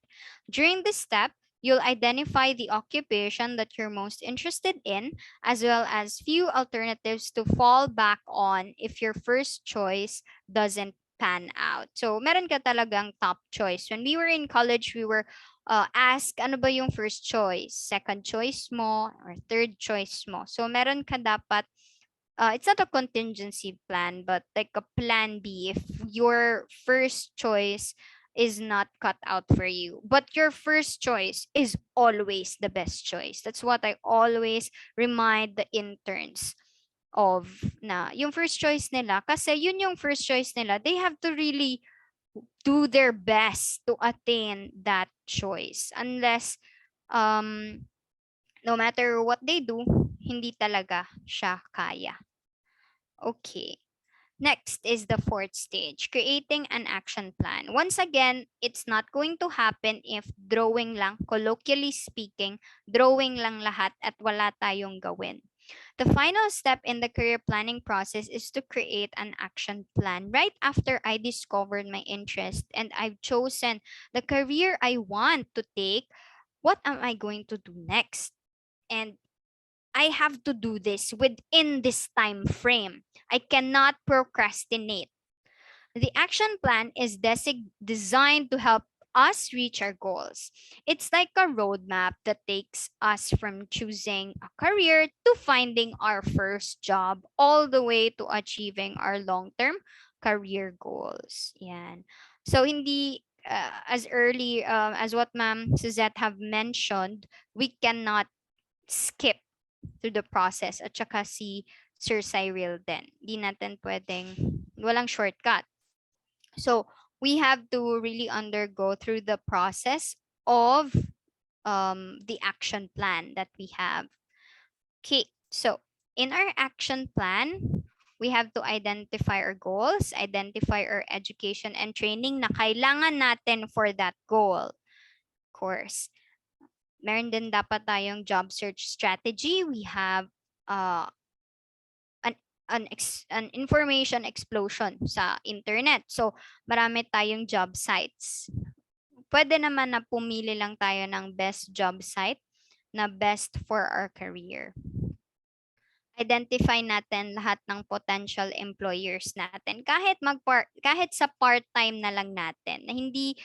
During this step, you'll identify the occupation that you're most interested in, as well as few alternatives to fall back on if your first choice doesn't pan out. So, meron ka talagang top choice. When we were in college, we were asked, ano ba yung first choice, second choice mo, or third choice mo. So, meron ka dapat, it's not a contingency plan, but like a plan B if your first choice is not cut out for you. But your first choice is always the best choice. That's what I always remind the interns of, na yung first choice nila, kasi yun yung first choice nila, they have to really do their best to attain that choice. Unless, no matter what they do, hindi talaga siya kaya. Okay. Next is the fourth stage, creating an action plan. Once again, it's not going to happen if drawing lang, colloquially speaking, drawing lang lahat at wala tayong gawin. The final step in the career planning process is to create an action plan. Right after I discovered my interest and I've chosen the career I want to take, what am I going to do next? And I have to do this within this time frame. I cannot procrastinate. The action plan is designed to help us reach our goals. It's like a roadmap that takes us from choosing a career to finding our first job, all the way to achieving our long-term career goals. Yan. So hindi as early as what Ma'am Suzette have mentioned, we cannot skip through the process, at saka si Sir Cyril din. Di natin pwedeng, walang shortcut. So we have to really undergo through the process of the action plan that we have. Okay, so in our action plan, we have to identify our goals, identify our education and training na kailangan natin for that goal. Of course, meron din dapat tayong job search strategy. We have an information explosion sa internet. So, marami tayong job sites. Pwede naman na pumili lang tayo ng best job site na best for our career. Identify natin lahat ng potential employers natin. Kahit sa part-time na lang natin, na hindi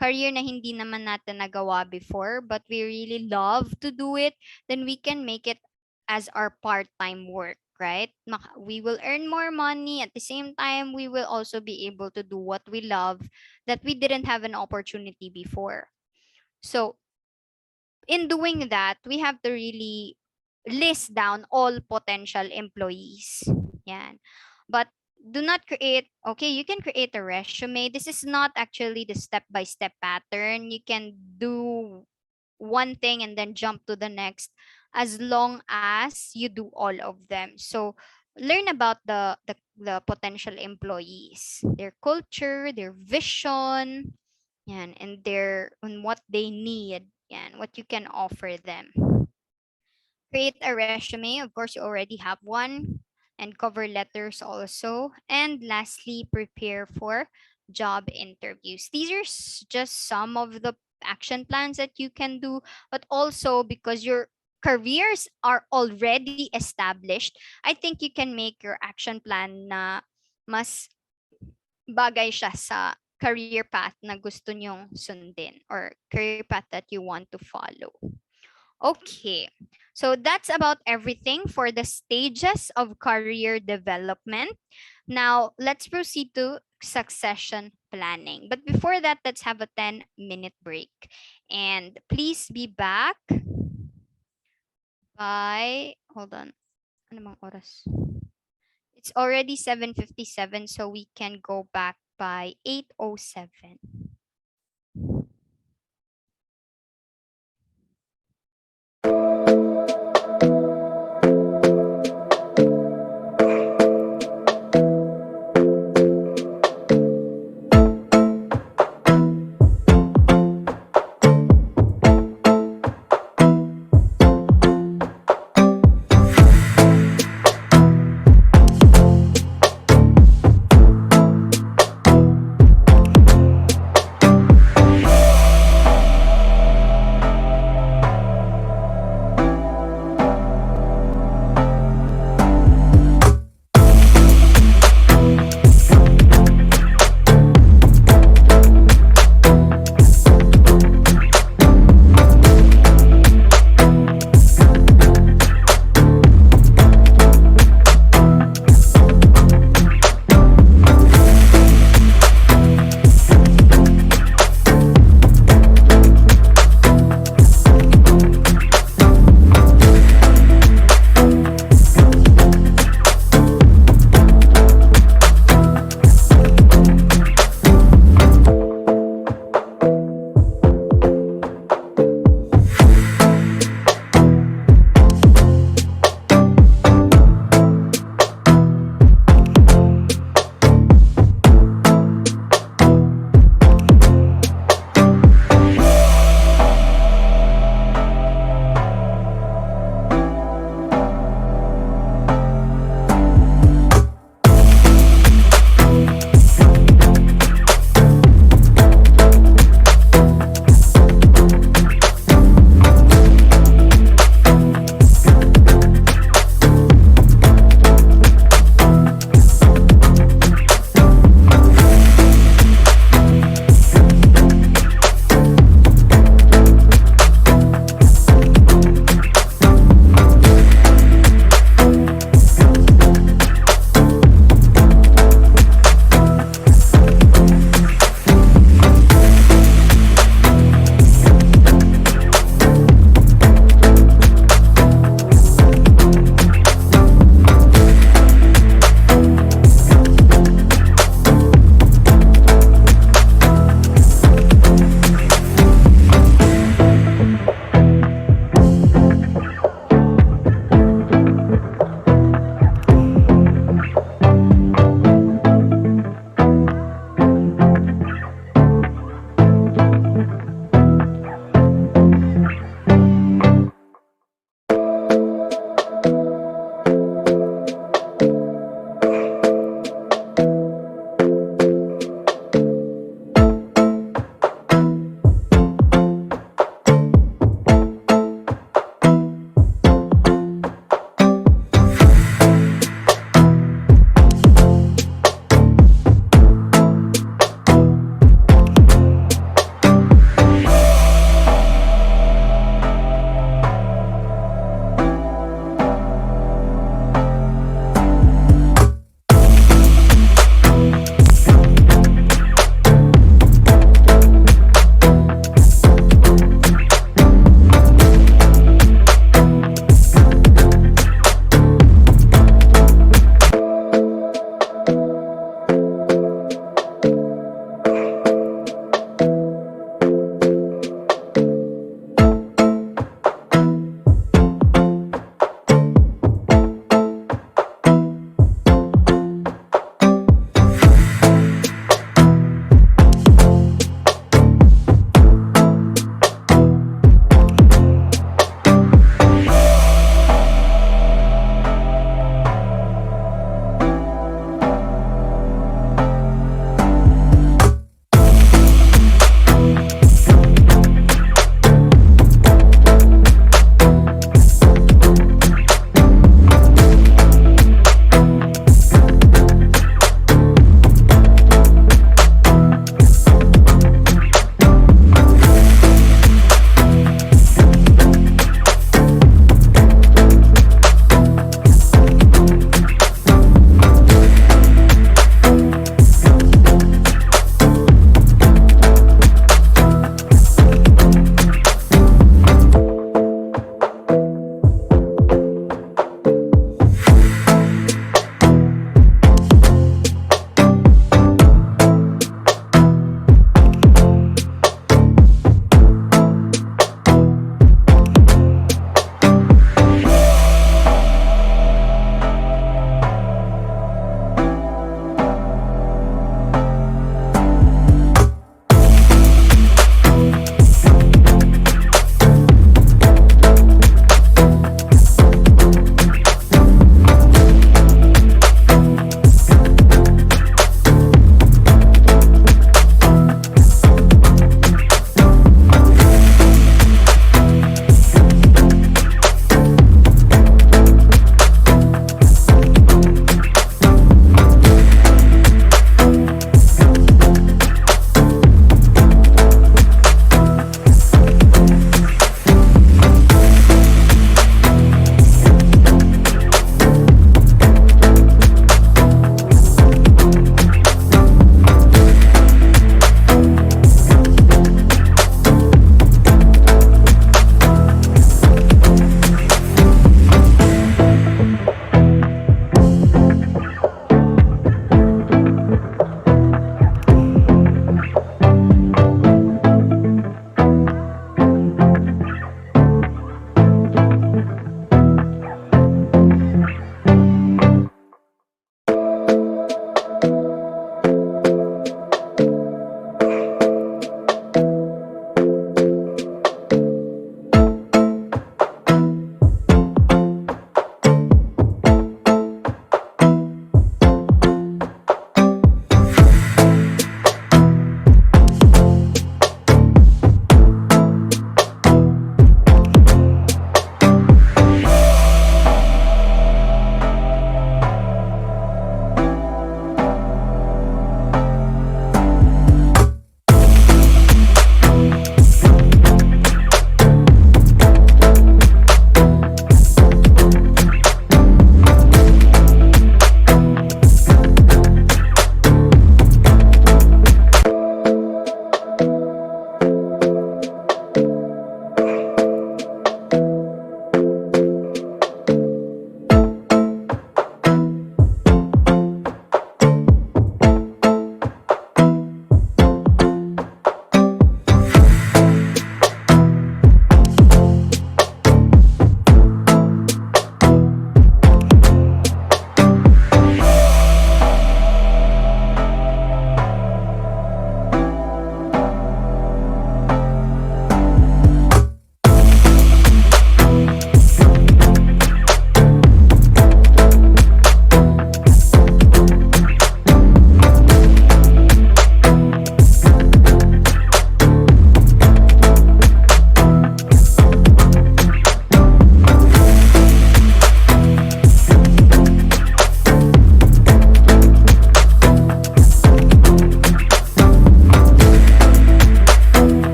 career na hindi naman natin nagawa before, but we really love to do it, then we can make it as our part-time work, right? We will earn more money. At the same time, we will also be able to do what we love that we didn't have an opportunity before. So, in doing that, we have to really list down all potential employees. Yan. But do not create, okay, you can create a resume. This is not actually the step-by-step pattern. You can do one thing and then jump to the next as long as you do all of them. So learn about the potential employees, their culture, their vision, yan, and what they need, yan, what you can offer them. Create a resume. Of course, you already have one, and cover letters also. And lastly, prepare for job interviews. These are just some of the action plans that you can do, but also because your careers are already established, I think you can make your action plan na mas bagay siya sa career path na gusto nyong sundin, or career path that you want to follow. Okay, so that's about everything for the stages of career development. Now, let's proceed to succession planning. But before that, let's have a 10-minute break. And please be back by, hold on, ano bang oras? It's already 7:57, so we can go back by 8:07.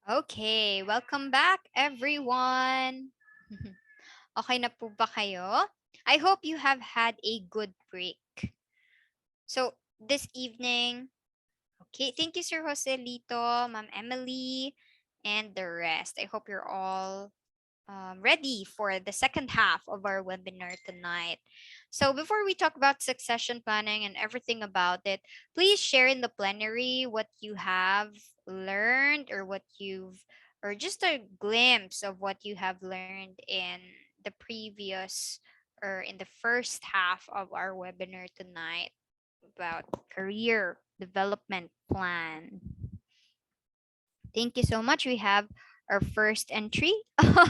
Okay, welcome back everyone. Okay na po ba kayo? I hope you have had a good break. So, this evening, okay, thank you Sir Joselito, Ma'am Emily, and the rest. I hope you're all ready for the second half of our webinar tonight. So before we talk about succession planning and everything about it, please share in the plenary what you have learned or just a glimpse of what you have learned in the previous or in the first half of our webinar tonight about career development plan. Thank you so much. We have our first entry.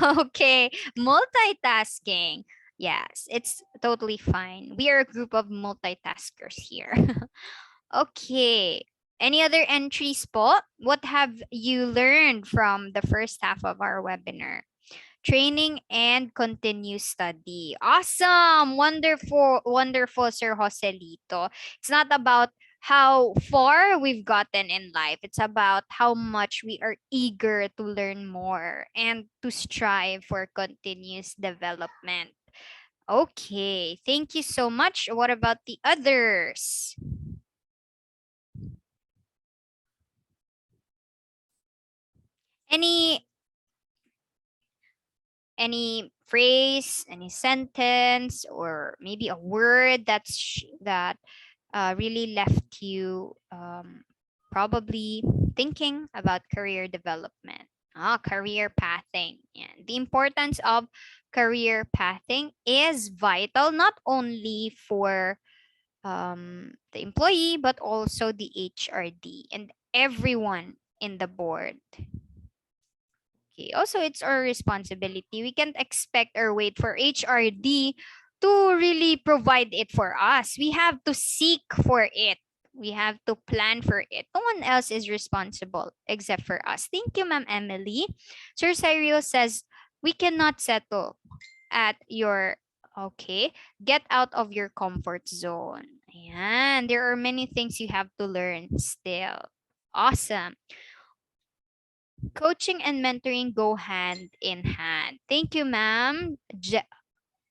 Okay, multitasking. Yes, it's totally fine. We are a group of multitaskers here. Okay. Any other entries po? What have you learned from the first half of our webinar? Training and continuous study. Awesome. Wonderful, wonderful, Sir Joselito. It's not about how far we've gotten in life. It's about how much we are eager to learn more and to strive for continuous development. Okay, thank you so much. What about the others? Any phrase, any sentence, or maybe a word that really left you probably thinking about career development. Career pathing. And the importance of career pathing is vital not only for the employee but also the HRD and everyone in the board. Okay. Also, it's our responsibility. We can't expect or wait for HRD to really provide it for us. We have to seek for it. We have to plan for it. No one else is responsible except for us. Thank you, Ma'am Emily. Sir Cyril says, we cannot settle at your, okay, get out of your comfort zone. Ayan, there are many things you have to learn still. Awesome. Coaching and mentoring go hand in hand. Thank you, ma'am.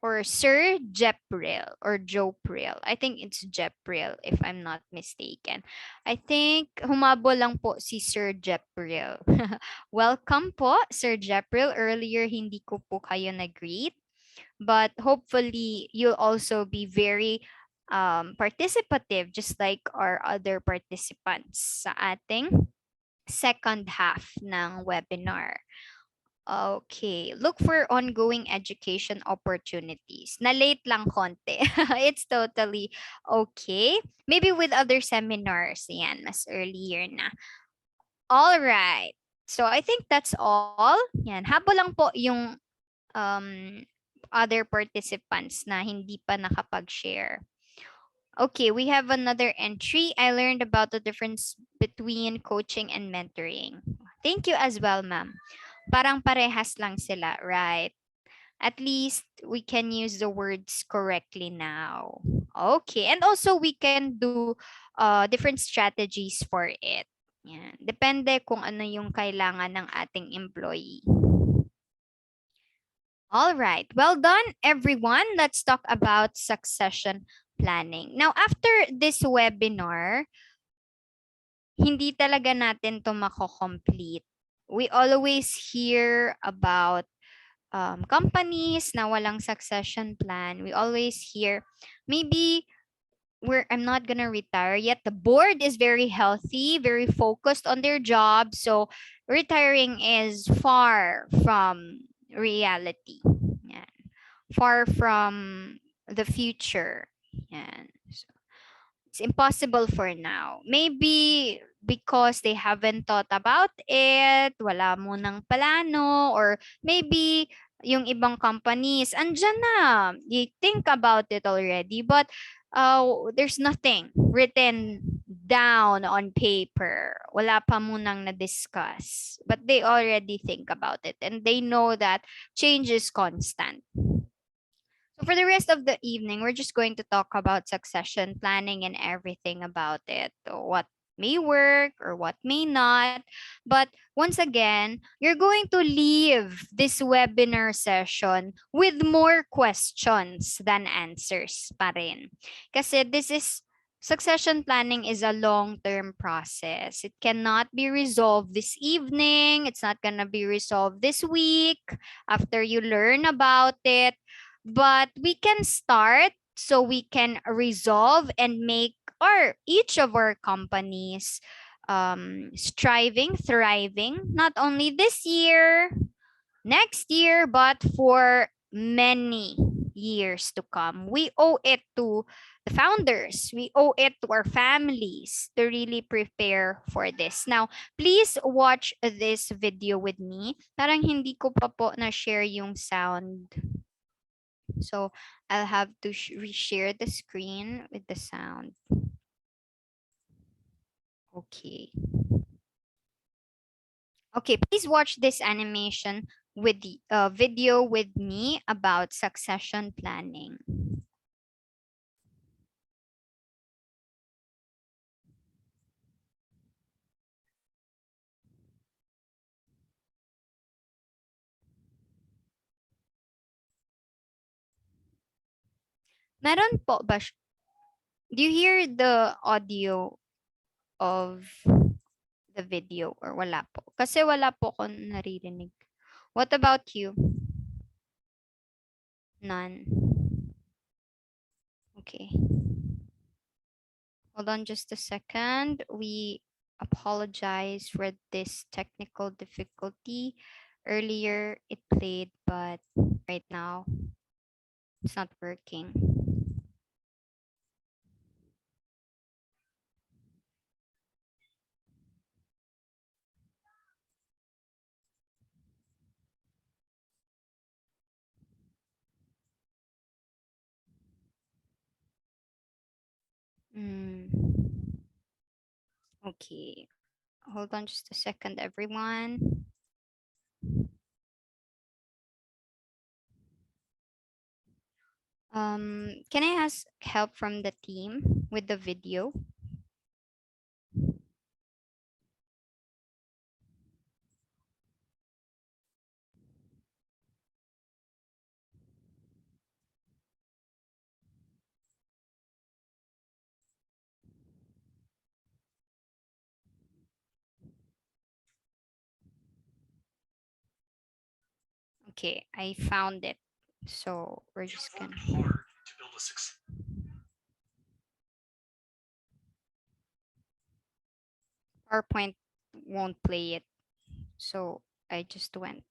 Or Sir Jepril or Jopril. I think it's Jepril if I'm not mistaken. I think humabol lang po si Sir Jepril. Welcome po, Sir Jepril. Earlier, hindi ko po kayo nag-greet. But hopefully, you'll also be very participative just like our other participants sa ating second half ng webinar. Okay, look for ongoing education opportunities. Na-late lang konti. It's totally okay. Maybe with other seminars, yan, mas earlier na. All right. So I think that's all. Yan, habol lang po yung other participants na hindi pa nakapag-share. Okay, we have another entry. I learned about the difference between coaching and mentoring. Thank you as well, ma'am. Parang parehas lang sila, right? At least we can use the words correctly now. Okay, and also we can do different strategies for it. Yan. Depende kung ano yung kailangan ng ating employee. All right, well done, everyone. Let's talk about succession planning. Now, after this webinar, hindi talaga natin to mako-complete. We always hear about companies na walang succession plan. We always hear, maybe I'm not gonna retire yet. The board is very healthy, very focused on their job. So retiring is far from reality. Yan. Far from the future. Yan. So, it's impossible for now. Maybe because they haven't thought about it, wala munang plano, or maybe yung ibang companies, andyan na, you think about it already, but there's nothing written down on paper. Wala pa munang na-discuss. But they already think about it and they know that change is constant. So for the rest of the evening, we're just going to talk about succession planning and everything about it. What may work or what may not. But once again, you're going to leave this webinar session with more questions than answers pa rin. Kasi succession planning is a long-term process. It cannot be resolved this evening. It's not gonna be resolved this week after you learn about it. But we can start so we can resolve and make each of our companies striving, thriving, not only this year, next year, but for many years to come. We owe it to the founders. We owe it to our families to really prepare for this. Now, please watch this video with me. Parang hindi ko pa po na-share yung sound. So, I'll have to reshare the screen with the sound. Okay. Okay, please watch this animation with the video with me about succession planning. Meron po ba? Do you hear the audio of the video or wala po? Kasi wala po ko naririnig. What about you? None. Okay. Hold on just a second. We apologize for this technical difficulty. Earlier it played, but right now it's not working. Okay, hold on just a second, everyone. Can I ask help from the team with the video? Okay, I found it. So we're just gonna. PowerPoint won't play it. So I just went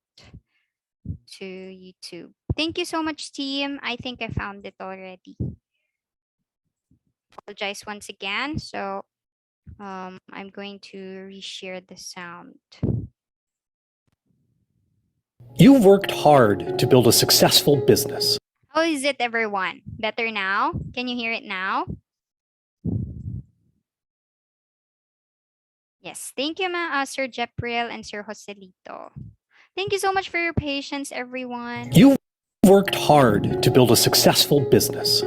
to YouTube. Thank you so much, team. I think I found it already. Apologize once again. So I'm going to reshare the sound. You've worked hard to build a successful business. How is it, everyone? Better now? Can you hear it now? Yes, thank you, Sir Jepriel and Sir Joselito. Thank you so much for your patience, everyone. You've worked hard to build a successful business.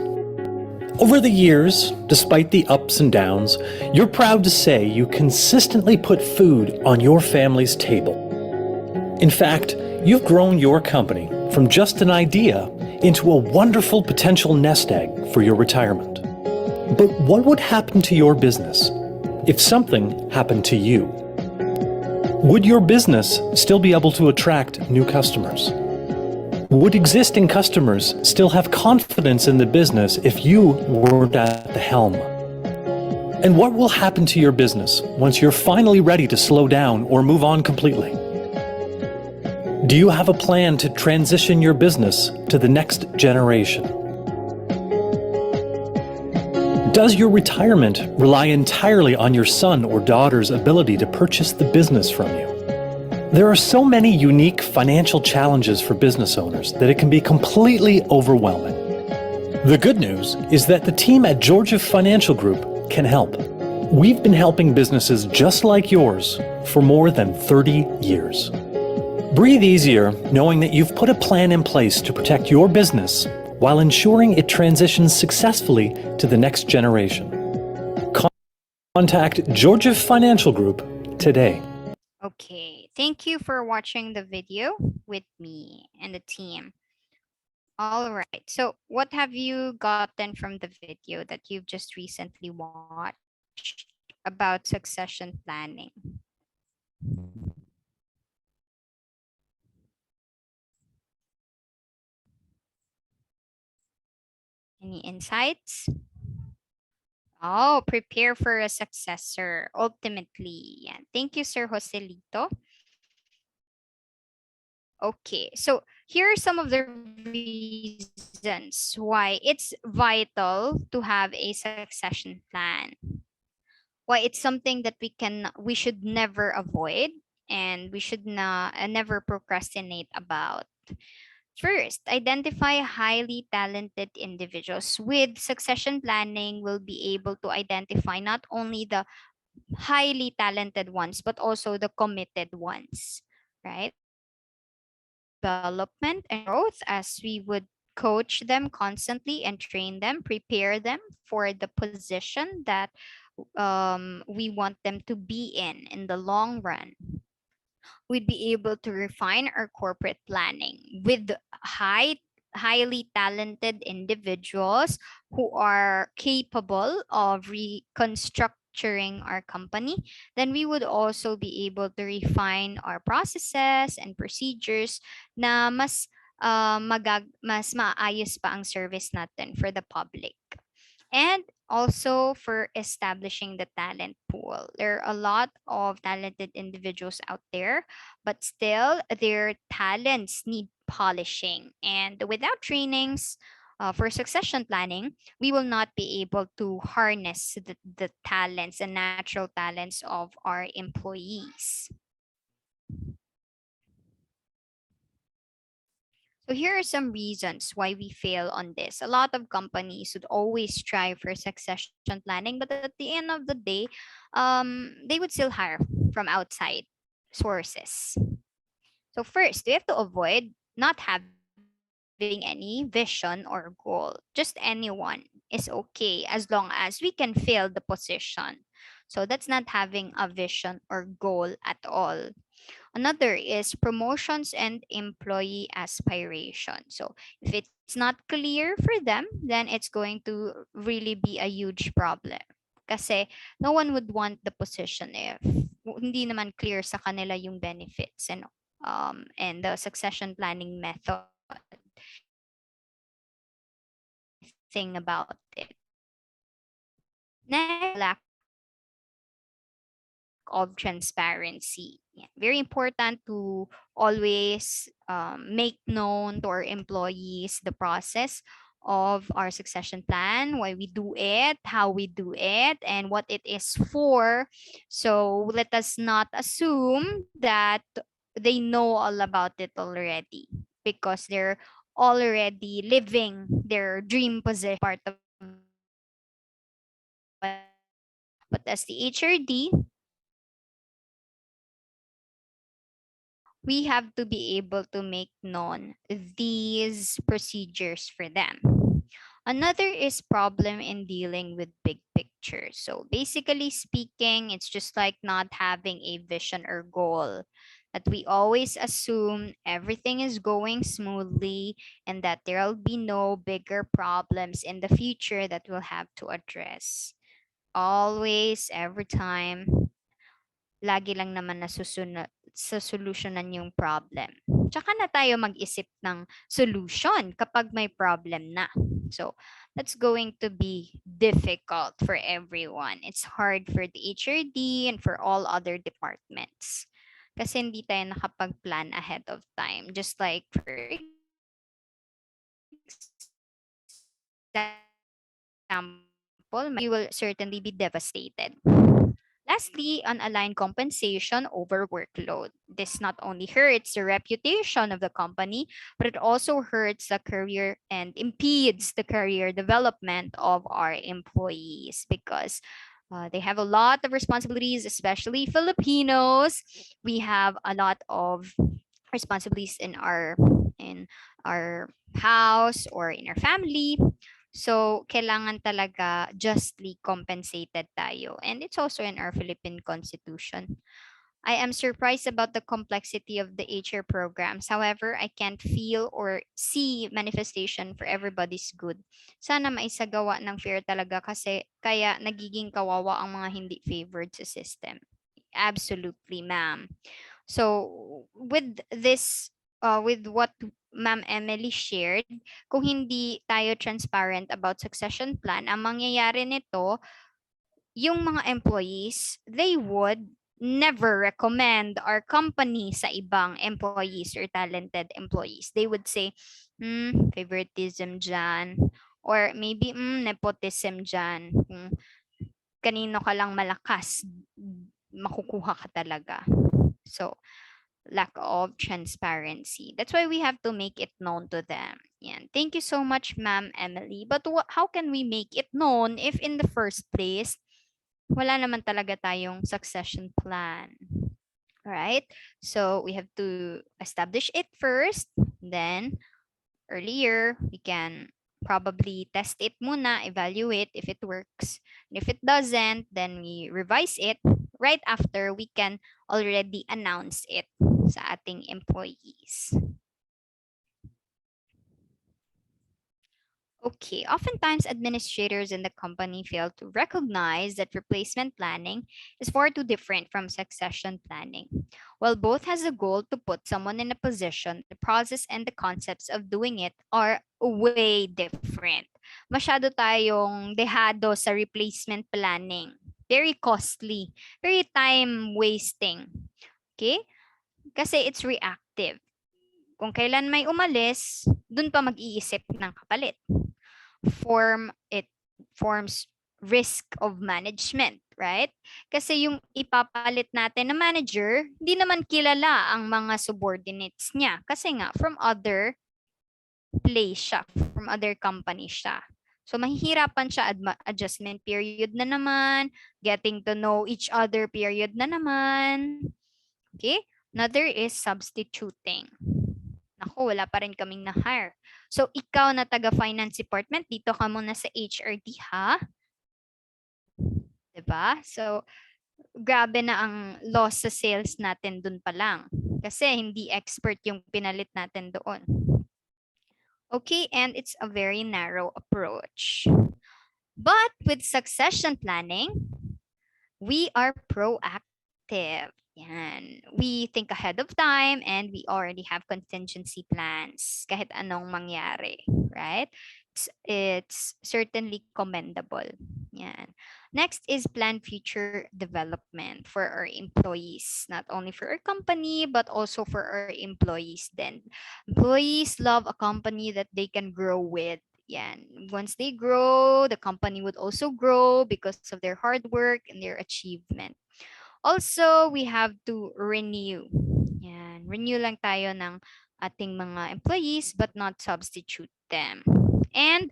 Over the years, despite the ups and downs, you're proud to say you consistently put food on your family's table. In fact, you've grown your company from just an idea into a wonderful potential nest egg for your retirement. But what would happen to your business if something happened to you? Would your business still be able to attract new customers? Would existing customers still have confidence in the business if you weren't at the helm? And what will happen to your business once you're finally ready to slow down or move on completely? Do you have a plan to transition your business to the next generation? Does your retirement rely entirely on your son or daughter's ability to purchase the business from you? There are so many unique financial challenges for business owners that it can be completely overwhelming. The good news is that the team at Georgia Financial Group can help. We've been helping businesses just like yours for more than 30 years. Breathe easier knowing that you've put a plan in place to protect your business while ensuring it transitions successfully to the next generation. Contact Georgia Financial Group today. Okay, thank you for watching the video with me and the team. All right, so what have you gotten from the video that you've just recently watched about succession planning? Any insights? Oh, prepare for a successor, ultimately. Yeah. Thank you, Sir Joselito. Okay, so here are some of the reasons why it's vital to have a succession plan. Why it's something that we should never avoid, and we should never procrastinate about. First, identify highly talented individuals. With succession planning, we'll be able to identify not only the highly talented ones, but also the committed ones, right? Development and growth, as we would coach them constantly and train them, prepare them for the position that we want them to be in the long run. We'd be able to refine our corporate planning with highly talented individuals who are capable of reconstructuring our company. Then we would also be able to refine our processes and procedures na mas maayos pa ang service natin for the public. And also for establishing the talent pool. There are a lot of talented individuals out there, but still their talents need polishing. And without trainings for succession planning, we will not be able to harness the talents and natural talents of our employees. So here are some reasons why we fail on this. A lot of companies would always strive for succession planning, but at the end of the day, they would still hire from outside sources. So first, we have to avoid not having any vision or goal. Just anyone is okay as long as we can fill the position. So that's not having a vision or goal at all. Another is promotions and employee aspiration. So if it's not clear for them, then it's going to really be a huge problem. Kasi no one would want the position if hindi naman clear sa kanila yung benefits and the succession planning method. Thing about it. Next, lack of transparency. Yeah, very important to always make known to our employees the process of our succession plan, why we do it, how we do it, and what it is for. So let us not assume that they know all about it already, because they're already living their dream position part of. But as the HRD, we have to be able to make known these procedures for them. Another is problem in dealing with big picture. So basically speaking, it's just like not having a vision or goal. That we always assume everything is going smoothly and that there'll be no bigger problems in the future that we'll have to address. Always, every time, lagi lang naman solusyonan yung problem. Tsaka na tayo mag-isip ng solution kapag may problem na. So, that's going to be difficult for everyone. It's hard for the HRD and for all other departments. Kasi hindi tayo nakapag-plan ahead of time. Just like, for example, you will certainly be devastated. Lastly, unaligned compensation over workload. This not only hurts the reputation of the company, but it also hurts the career and impedes the career development of our employees, because they have a lot of responsibilities, especially Filipinos. We have a lot of responsibilities in our house or in our family. So, kailangan talaga justly compensated tayo. And it's also in our Philippine Constitution. I am surprised about the complexity of the HR programs. However, I can't feel or see manifestation for everybody's good. Sana maisagawa ng fair talaga kasi kaya nagiging kawawa ang mga hindi favored sa system. Absolutely, ma'am. So, with this, with what Ma'am Emily shared, kung hindi tayo transparent about succession plan, ang mangyayari nito, yung mga employees, they would never recommend our company sa ibang employees or talented employees. They would say, favoritism dyan. Or maybe, nepotism dyan. Kung kanino ka lang malakas, makukuha ka talaga. So, lack of transparency. That's why we have to make it known to them. Yan. Thank you so much, Ma'am Emily. But how can we make it known if in the first place, wala naman talaga tayong succession plan? Right? So we have to establish it first. Then earlier, we can probably test it muna, evaluate if it works. And if it doesn't, then we revise it. Right after, we can already announce it sa ating employees. Okay, oftentimes administrators in the company fail to recognize that replacement planning is far too different from succession planning. While both has a goal to put someone in a position, the process and the concepts of doing it are way different. Masyado tayong dehado sa replacement planning. Very costly, very time wasting. Okay? Kasi it's reactive. Kung kailan may umalis, dun pa mag-iisip ng kapalit. It forms risk of management, right? Kasi yung ipapalit natin na manager, hindi naman kilala ang mga subordinates niya. Kasi nga, from other place siya, from other company siya. So, mahihirapan siya, adjustment period na naman, getting to know each other period na naman. Okay? Another is substituting. Naku, wala pa rin kaming na-hire. So, ikaw na taga-finance department, dito ka muna sa HRD, ha? Diba? So, grabe na ang loss sa sales natin dun pa lang. Kasi hindi expert yung pinalit natin doon. Okay, and it's a very narrow approach. But with succession planning, we are proactive. Yan. We think ahead of time and we already have contingency plans kahit anong mangyari, right? It's certainly commendable. Yan. Next is plan future development for our employees, not only for our company, but also for our employees then. Employees love a company that they can grow with. Yan. Once they grow, the company would also grow because of their hard work and their achievement. Also, we have to renew. Yan. Renew lang tayo ng ating mga employees but not substitute them. And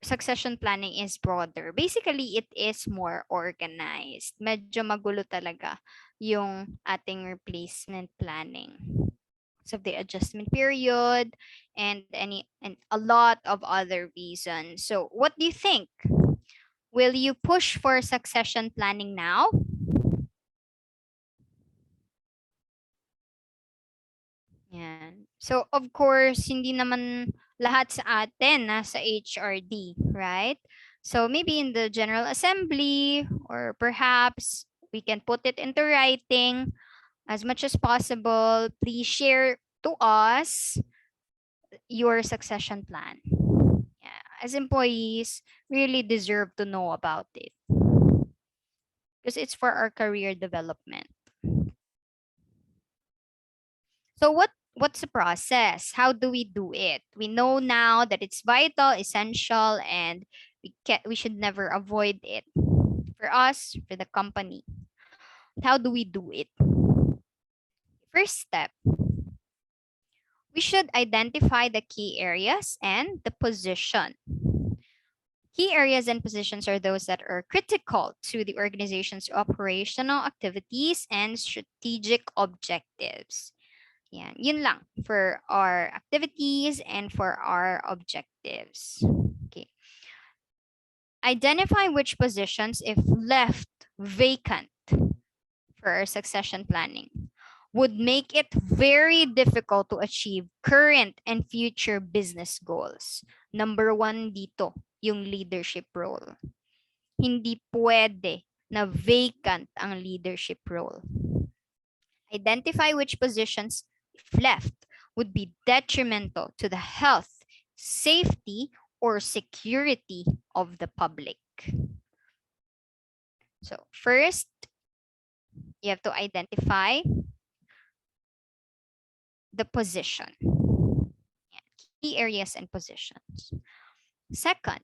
succession planning is broader. Basically, it is more organized. Medyo magulo talaga yung ating replacement planning. So the adjustment period and a lot of other reasons. So what do you think? Will you push for succession planning now? Yan. So of course, hindi naman lahat sa atin nasa HRD, right? So maybe in the General Assembly or perhaps we can put it into writing as much as possible. Please share to us your succession plan. Yeah. As employees, really deserve to know about it because it's for our career development. So what's the process? How do we do it? We know now that it's vital, essential, and we should never avoid it for us, for the company. How do we do it? First step, we should identify the key areas and the position. Key areas and positions are those that are critical to the organization's operational activities and strategic objectives. Yan, yun lang for our activities and for our objectives. Okay. Identify which positions, if left vacant for our succession planning, would make it very difficult to achieve current and future business goals. Number 1 dito, yung leadership role. Hindi pwede na vacant ang leadership role. Identify which positions, if left, would be detrimental to the health, safety, or security of the public. So first, you have to identify the position. Key areas and positions. Second,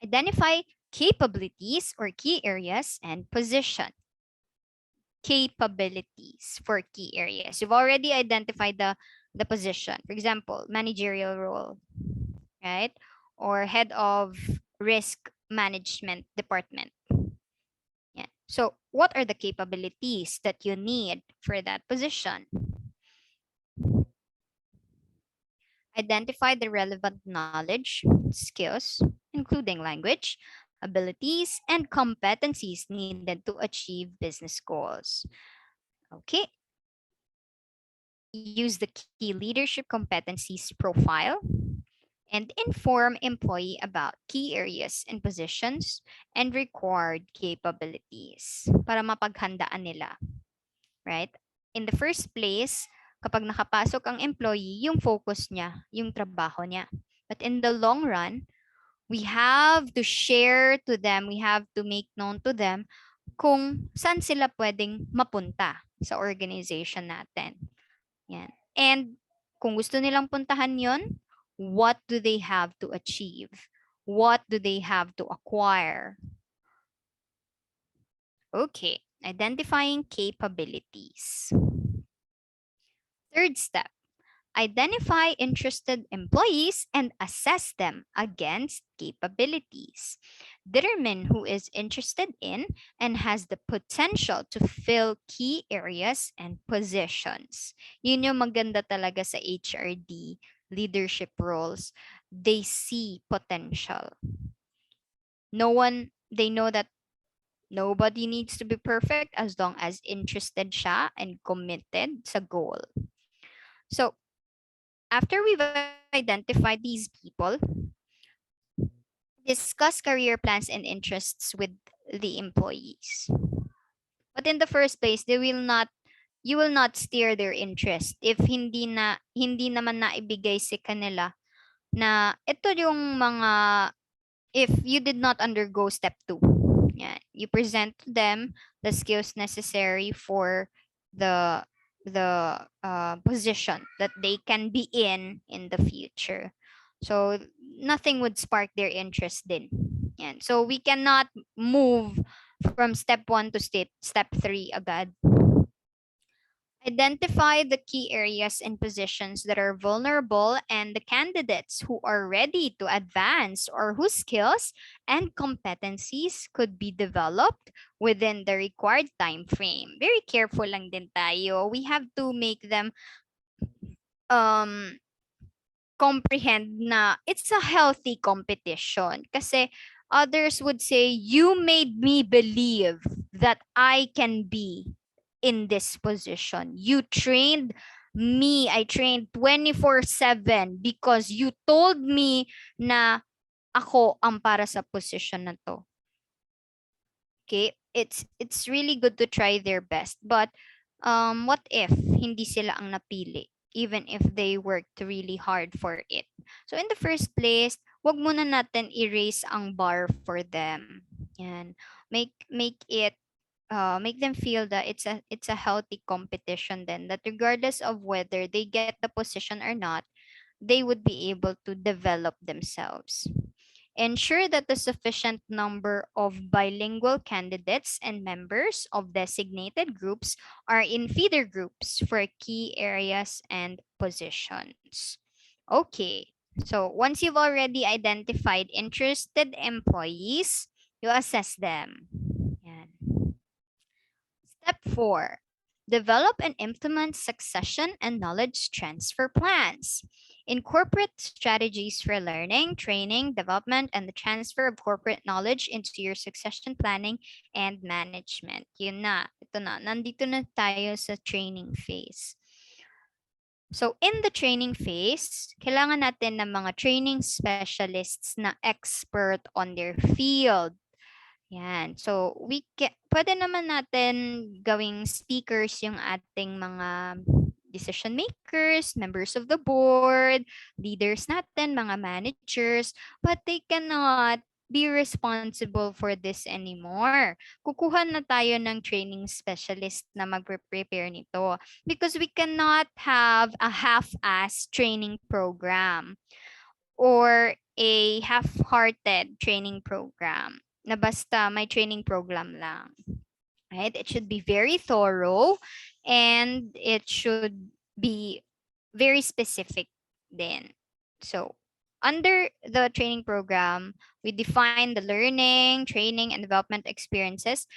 identify capabilities or key areas and position. Capabilities for key areas. You've already identified the position. For example, managerial role, right? Or head of risk management department. Yeah. So what are the capabilities that you need for that position? Identify the relevant knowledge, skills, including language, abilities, and competencies needed to achieve business goals. Okay. Use the key leadership competencies profile and inform employee about key areas and positions and required capabilities para mapaghandaan nila. Right? In the first place, kapag nakapasok ang employee, yung focus niya, yung trabaho niya. But in the long run, we have to share to them, we have to make known to them kung saan sila pwedeng mapunta sa organization natin. Yan. And kung gusto nilang puntahan yon, what do they have to achieve? What do they have to acquire? Okay, identifying capabilities. Third step, identify interested employees and assess them against capabilities. Determine who is interested in and has the potential to fill key areas and positions. Yun yung maganda talaga sa HRD leadership roles. They see potential. They know that nobody needs to be perfect as long as interested siya and committed sa goal. So, after we've identified these people, discuss career plans and interests with the employees. But in the first place, you will not steer their interest if hindi naman naibigay sa kanila na ito yung mga, if you did not undergo step 2. Yeah, you present to them the skills necessary for the position that they can be in the future. So nothing would spark their interest din. Yan. So we cannot move from step 1 to step 3 agad. Identify the key areas and positions that are vulnerable and the candidates who are ready to advance or whose skills and competencies could be developed within the required time frame. Very careful lang din tayo. We have to make them comprehend na it's a healthy competition. Kasi others would say, you made me believe that I can be in this position. You trained me. I trained 24/7 because you told me na ako ang para sa position na to. Okay, it's really good to try their best, but what if hindi sila ang napili, even if they worked really hard for it? So in the first place, wag muna natin erase ang bar for them. Yan. Make them feel that it's a healthy competition then, that regardless of whether they get the position or not, they would be able to develop themselves. Ensure that the sufficient number of bilingual candidates and members of designated groups are in feeder groups for key areas and positions. Okay, so once you've already identified interested employees, you assess them. Yan. Step 4, develop and implement succession and knowledge transfer plans. Incorporate strategies for learning, training, development, and the transfer of corporate knowledge into your succession planning and management. Yun na, ito na, nandito na tayo sa training phase. So in the training phase, kailangan natin ng mga training specialists na expert on their field. Yan. So pwede naman natin gawing speakers yung ating mga decision makers, members of the board, leaders natin, mga managers, but they cannot be responsible for this anymore. Kukuha na tayo ng training specialist na magre-prepare nito because we cannot have a half-ass training program or a half-hearted training program na basta may training program lang. Right? It should be very thorough and it should be very specific then. So under the training program, we define the learning, training, and development experiences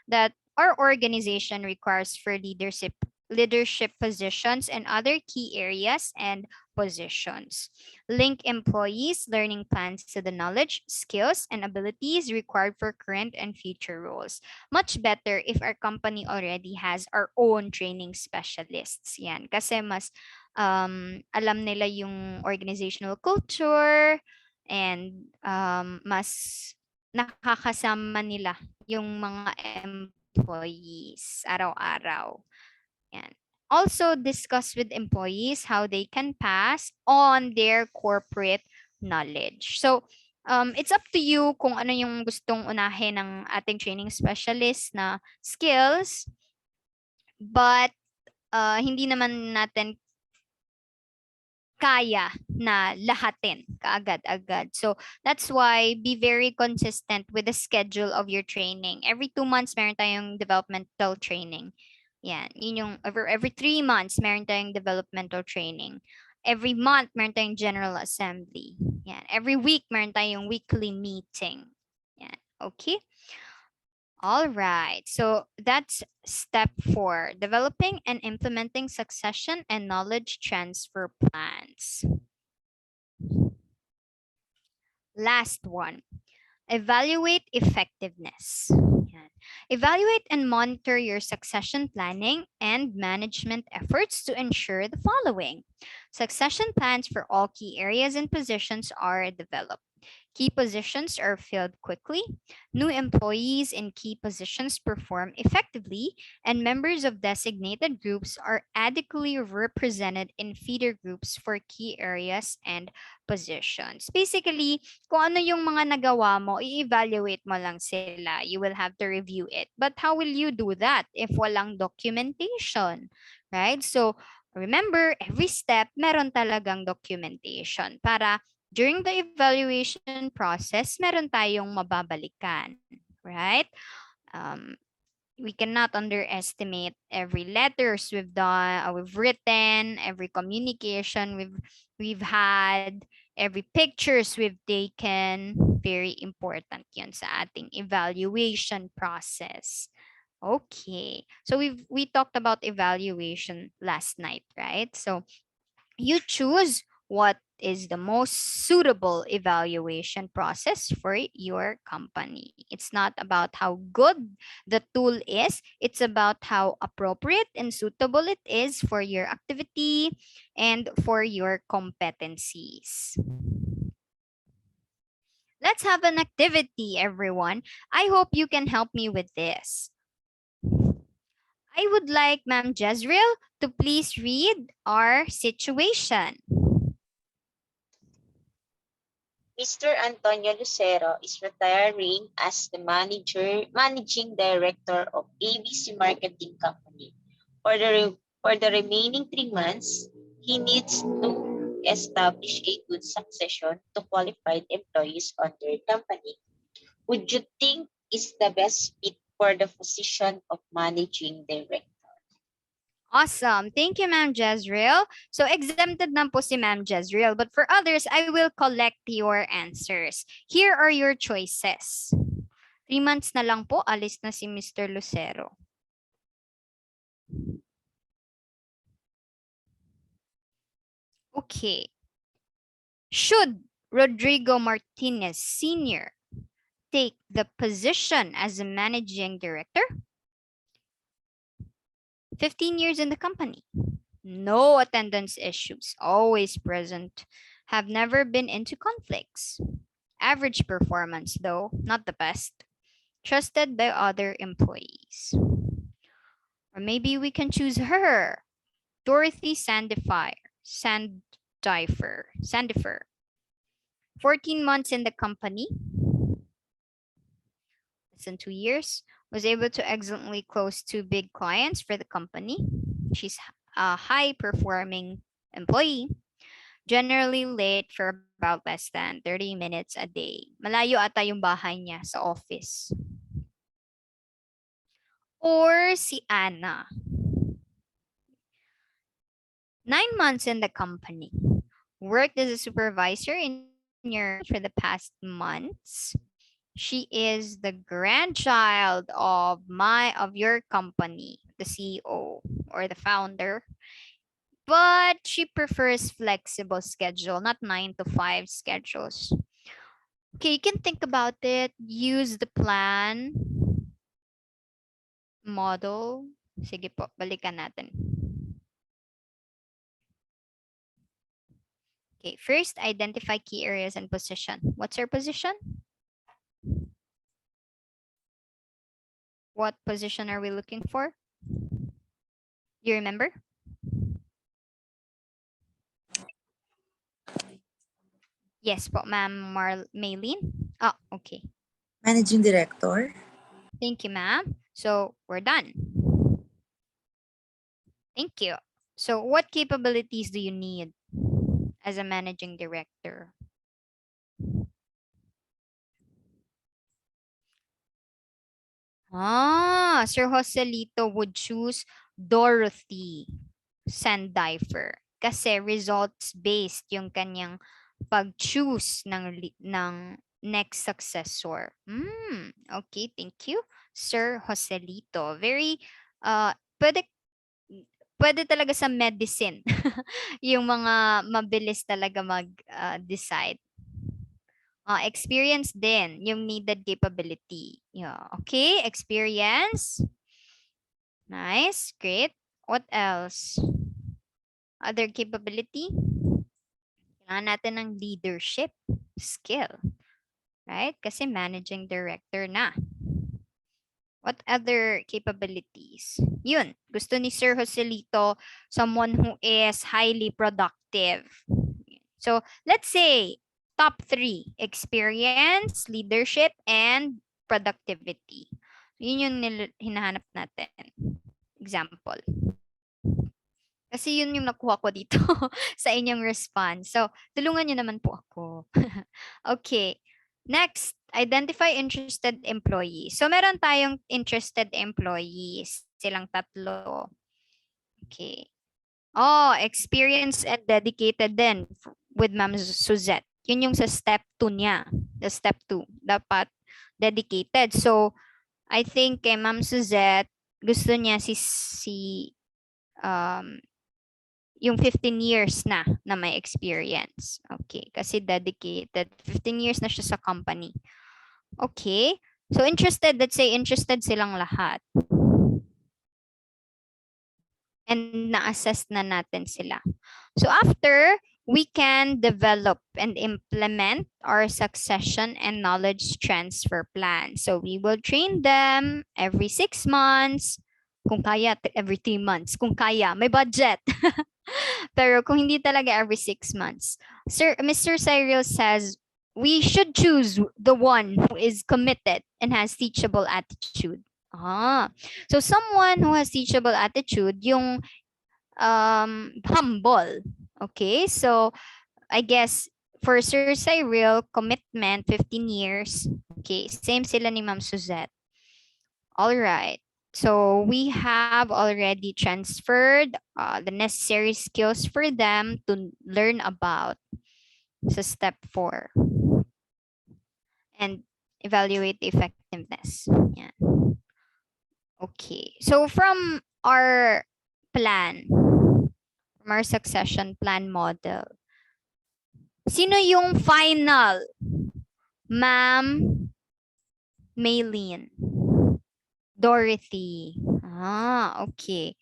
that our organization requires for leadership positions and other key areas and positions. Link employees' learning plans to the knowledge, skills, and abilities required for current and future roles. Much better if our company already has our own training specialists. Yan. Kasi mas alam nila yung organizational culture and mas nakakasama nila yung mga employees araw-araw. Yan. Also discuss with employees how they can pass on their corporate knowledge. So it's up to you kung ano yung gustong unahin ng ating training specialist na skills, but hindi naman natin kaya na lahatin kaagad-agad. So that's why be very consistent with the schedule of your training. Every 2 months, meron tayong developmental training. Yan, yun yung every 3 months, meron tayong developmental training. Every month, meron tayong general assembly. Yan, every week, meron tayong weekly meeting. Yan, okay? All right, so that's step 4, developing and implementing succession and knowledge transfer plans. Last one, evaluate effectiveness. Evaluate and monitor your succession planning and management efforts to ensure the following. Succession plans for all key areas and positions are developed. Key positions are filled quickly, new employees in key positions perform effectively, and members of designated groups are adequately represented in feeder groups for key areas and positions. Basically, kung ano yung mga nagawa mo, i-evaluate mo lang sila. You will have to review it. But how will you do that if walang documentation? Right? So, remember, every step, meron talagang documentation para during the evaluation process, meron tayong mababalikan, right? We cannot underestimate every letters we've done, we've written, every communication we've had, every pictures we've taken. Very important yun sa ating evaluation process. Okay, so we talked about evaluation last night, right? So you choose what is the most suitable evaluation process for your company. It's not about how good the tool is, it's about how appropriate and suitable it is for your activity and for your competencies. Let's have an activity, everyone. I hope you can help me with this. I would like Ma'am Jezreel to please read our situation. Mr. Antonio Lucero is retiring as the managing director of ABC Marketing Company. For the remaining 3 months, he needs to establish a good succession to qualified employees on their company. Would you think is the best fit for the position of managing director? Awesome. Thank you, Ma'am Jezreel. So exempted na po si Ma'am Jezreel, but for others, I will collect your answers. Here are your choices. 3 months na lang po, alis na si Mr. Lucero. Okay. Should Rodrigo Martinez Sr. take the position as a managing director? 15 years in the company. No attendance issues, always present. Have never been into conflicts. Average performance, though, not the best. Trusted by other employees. Or maybe we can choose her. Dorothy Sandifer. 14 months in the company. Less than 2 years. Was able to excellently close 2 big clients for the company. She's a high-performing employee. Generally late for about less than 30 minutes a day. Malayo ata yung bahay niya sa office. Or si Anna. 9 months in the company. Worked as a supervisor in your for the past months. She is the grandchild of your company, the CEO or the founder. But she prefers flexible schedule, not 9 to 5 schedules. Okay, you can think about it. Use the plan model. Sige po, balikan natin. Okay, first, identify key areas and position. What's her position? What position are we looking for? You remember? Yes po, ma'am Maylene. Oh, okay. Managing Director. Thank you, ma'am. So we're done. Thank you. So what capabilities do you need as a managing director? Sir Joselito would choose Dorothy Sandifer kasi results-based yung kanyang pag-choose ng next successor. Okay, thank you, Sir Joselito. Very, pwede talaga sa medicine yung mga mabilis talaga mag-decide. Experience din, yung needed capability. Yeah. Okay, experience. Nice, great. What else? Other capability? Kailangan natin ng leadership skill. Right? Kasi managing director na. What other capabilities? Yun, gusto ni Sir Joselito, someone who is highly productive. So, let's say, top 3, experience, leadership, and productivity. Yun yung hinahanap natin. Example. Kasi yun yung nakuha ko dito sa inyong response. So, tulungan nyo naman po ako. Okay. Next, identify interested employees. So, meron tayong interested employees. Silang 3. Okay. Experienced and dedicated din with Ma'am Suzette. Yun yung sa step 2 niya. The step 2. Dapat dedicated. So, I think kay Ma'am Suzette, gusto niya yung 15 years na may experience. Okay. Kasi dedicated. 15 years na siya sa company. Okay. So, interested. Let's say interested silang lahat. And na-assess na natin sila. So, after, we can develop and implement our succession and knowledge transfer plan. So, we will train them every 6 months. Kung kaya, every 3 months. Kung kaya, may budget. Pero kung hindi talaga every 6 months. Mr. Cyril says, we should choose the one who is committed and has teachable attitude. So someone who has teachable attitude, yung humble. Okay, so I guess for Sir Cyril, commitment, 15 years. Okay, same sila ni Ma'am Suzette. All right. So we have already transferred the necessary skills for them to learn about sa step 4 and evaluate the effectiveness. Yeah. Okay, so from our plan, from our succession plan model, Sino yung final? Ma'am Maylene. Dorothy. Okay.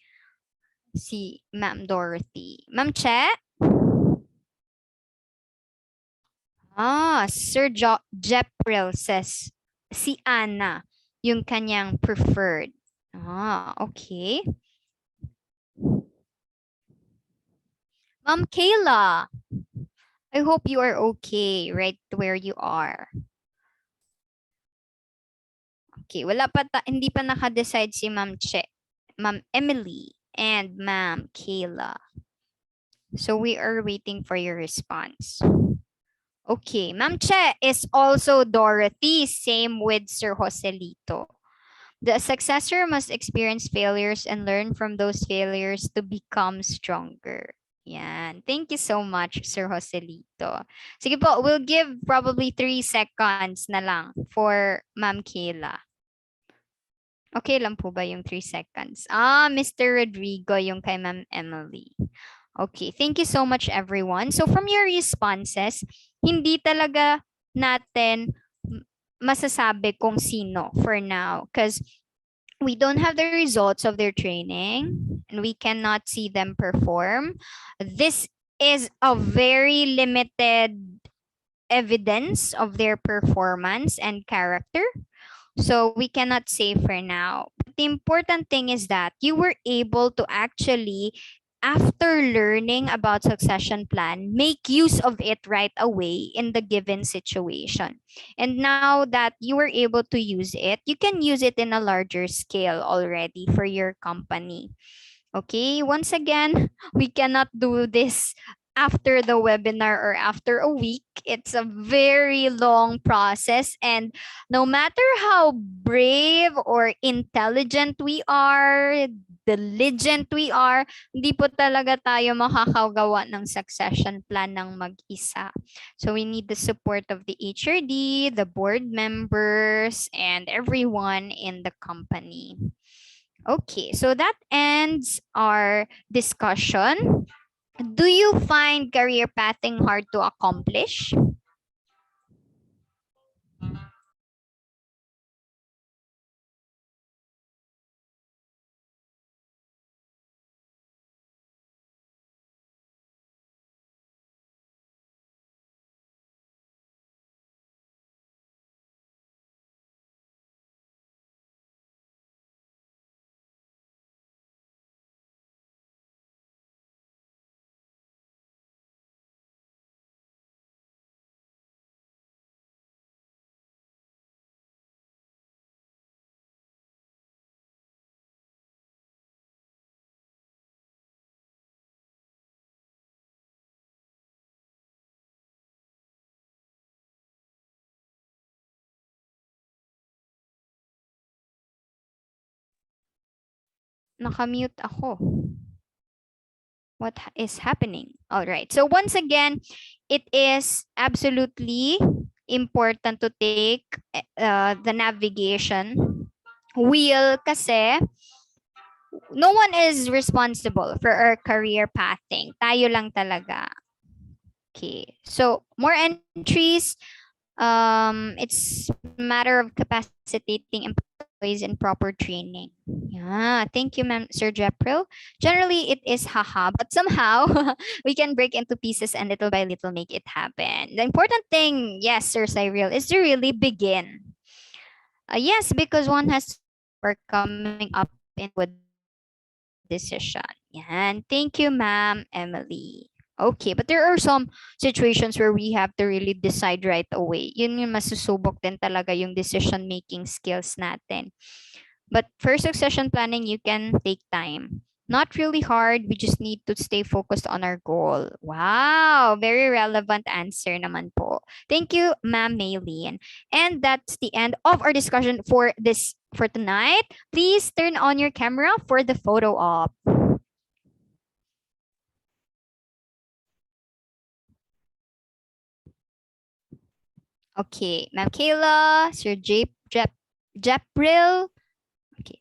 Si Ma'am Dorothy. Ma'am Che? Sir Jepril says si Anna yung kanyang preferred. Okay. Ma'am Kayla, I hope you are okay right where you are. Okay, hindi pa naka-decide si Ma'am Che, Ma'am Emily, and Ma'am Kayla. So we are waiting for your response. Okay, Ma'am Che is also Dorothy, same with Sir Joselito. The successor must experience failures and learn from those failures to become stronger. Yan. Thank you so much, Sir Joselito. Sige po, we'll give probably 3 seconds na lang for Ma'am Kayla. Okay lang po ba yung 3 seconds? Mr. Rodrigo yung kay Ma'am Emily. Okay, thank you so much everyone. So from your responses, hindi talaga natin masasabi kung sino for now because we don't have the results of their training and we cannot see them perform. This is a very limited evidence of their performance and character. So we cannot say for now. But the important thing is that you were able to actually, after learning about succession plan, make use of it right away in the given situation. And now that you were able to use it, you can use it in a larger scale already for your company. Okay, once again, we cannot do this after the webinar or after a week. It's a very long process, and no matter how brave or intelligent we are, diligent we are, hindi po talaga tayo makakagawa ng succession plan ng mag-isa. So we need the support of the HRD, the board members, and everyone in the company. Okay, so that ends our discussion. Do you find career pathing hard to accomplish? Nakamute ako. What is happening? All right. So once again, it is absolutely important to take the navigation wheel kasi no one is responsible for our career pathing. Tayo lang talaga. Okay. So more entries. It's a matter of capacitating employees in proper training. Yeah, thank you, Ma'am Sir Jepril. Generally, it is haha, but somehow we can break into pieces and little by little make it happen. The important thing, yes, Sir Cyril, is to really begin. Yes, because one has for coming up in with decision. Yeah, thank you, Ma'am Emily. Okay, but there are some situations where we have to really decide right away. Yun yung masusubok din talaga yung decision-making skills natin. But for succession planning, you can take time. Not really hard, we just need to stay focused on our goal. Wow, very relevant answer naman po. Thank you, Ma'am Maylene. And that's the end of our discussion for tonight. Please turn on your camera for the photo op. Okay, Ma'am Kayla, Sir Jepril. Okay.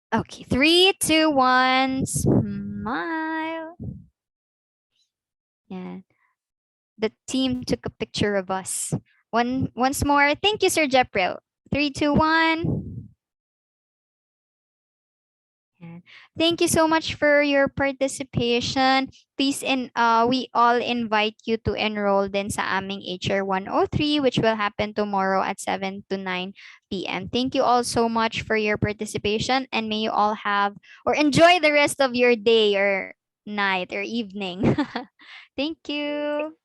Okay, 3, 2, 1, smile. And the team took a picture of us. Once more, thank you, Sir Jepril. 3, 2, 1. And thank you so much for your participation. Please, we all invite you to enroll din sa aming HR 103, which will happen tomorrow at 7 to 9 p.m. Thank you all so much for your participation, and may you all have or enjoy the rest of your day or night or evening. Thank you.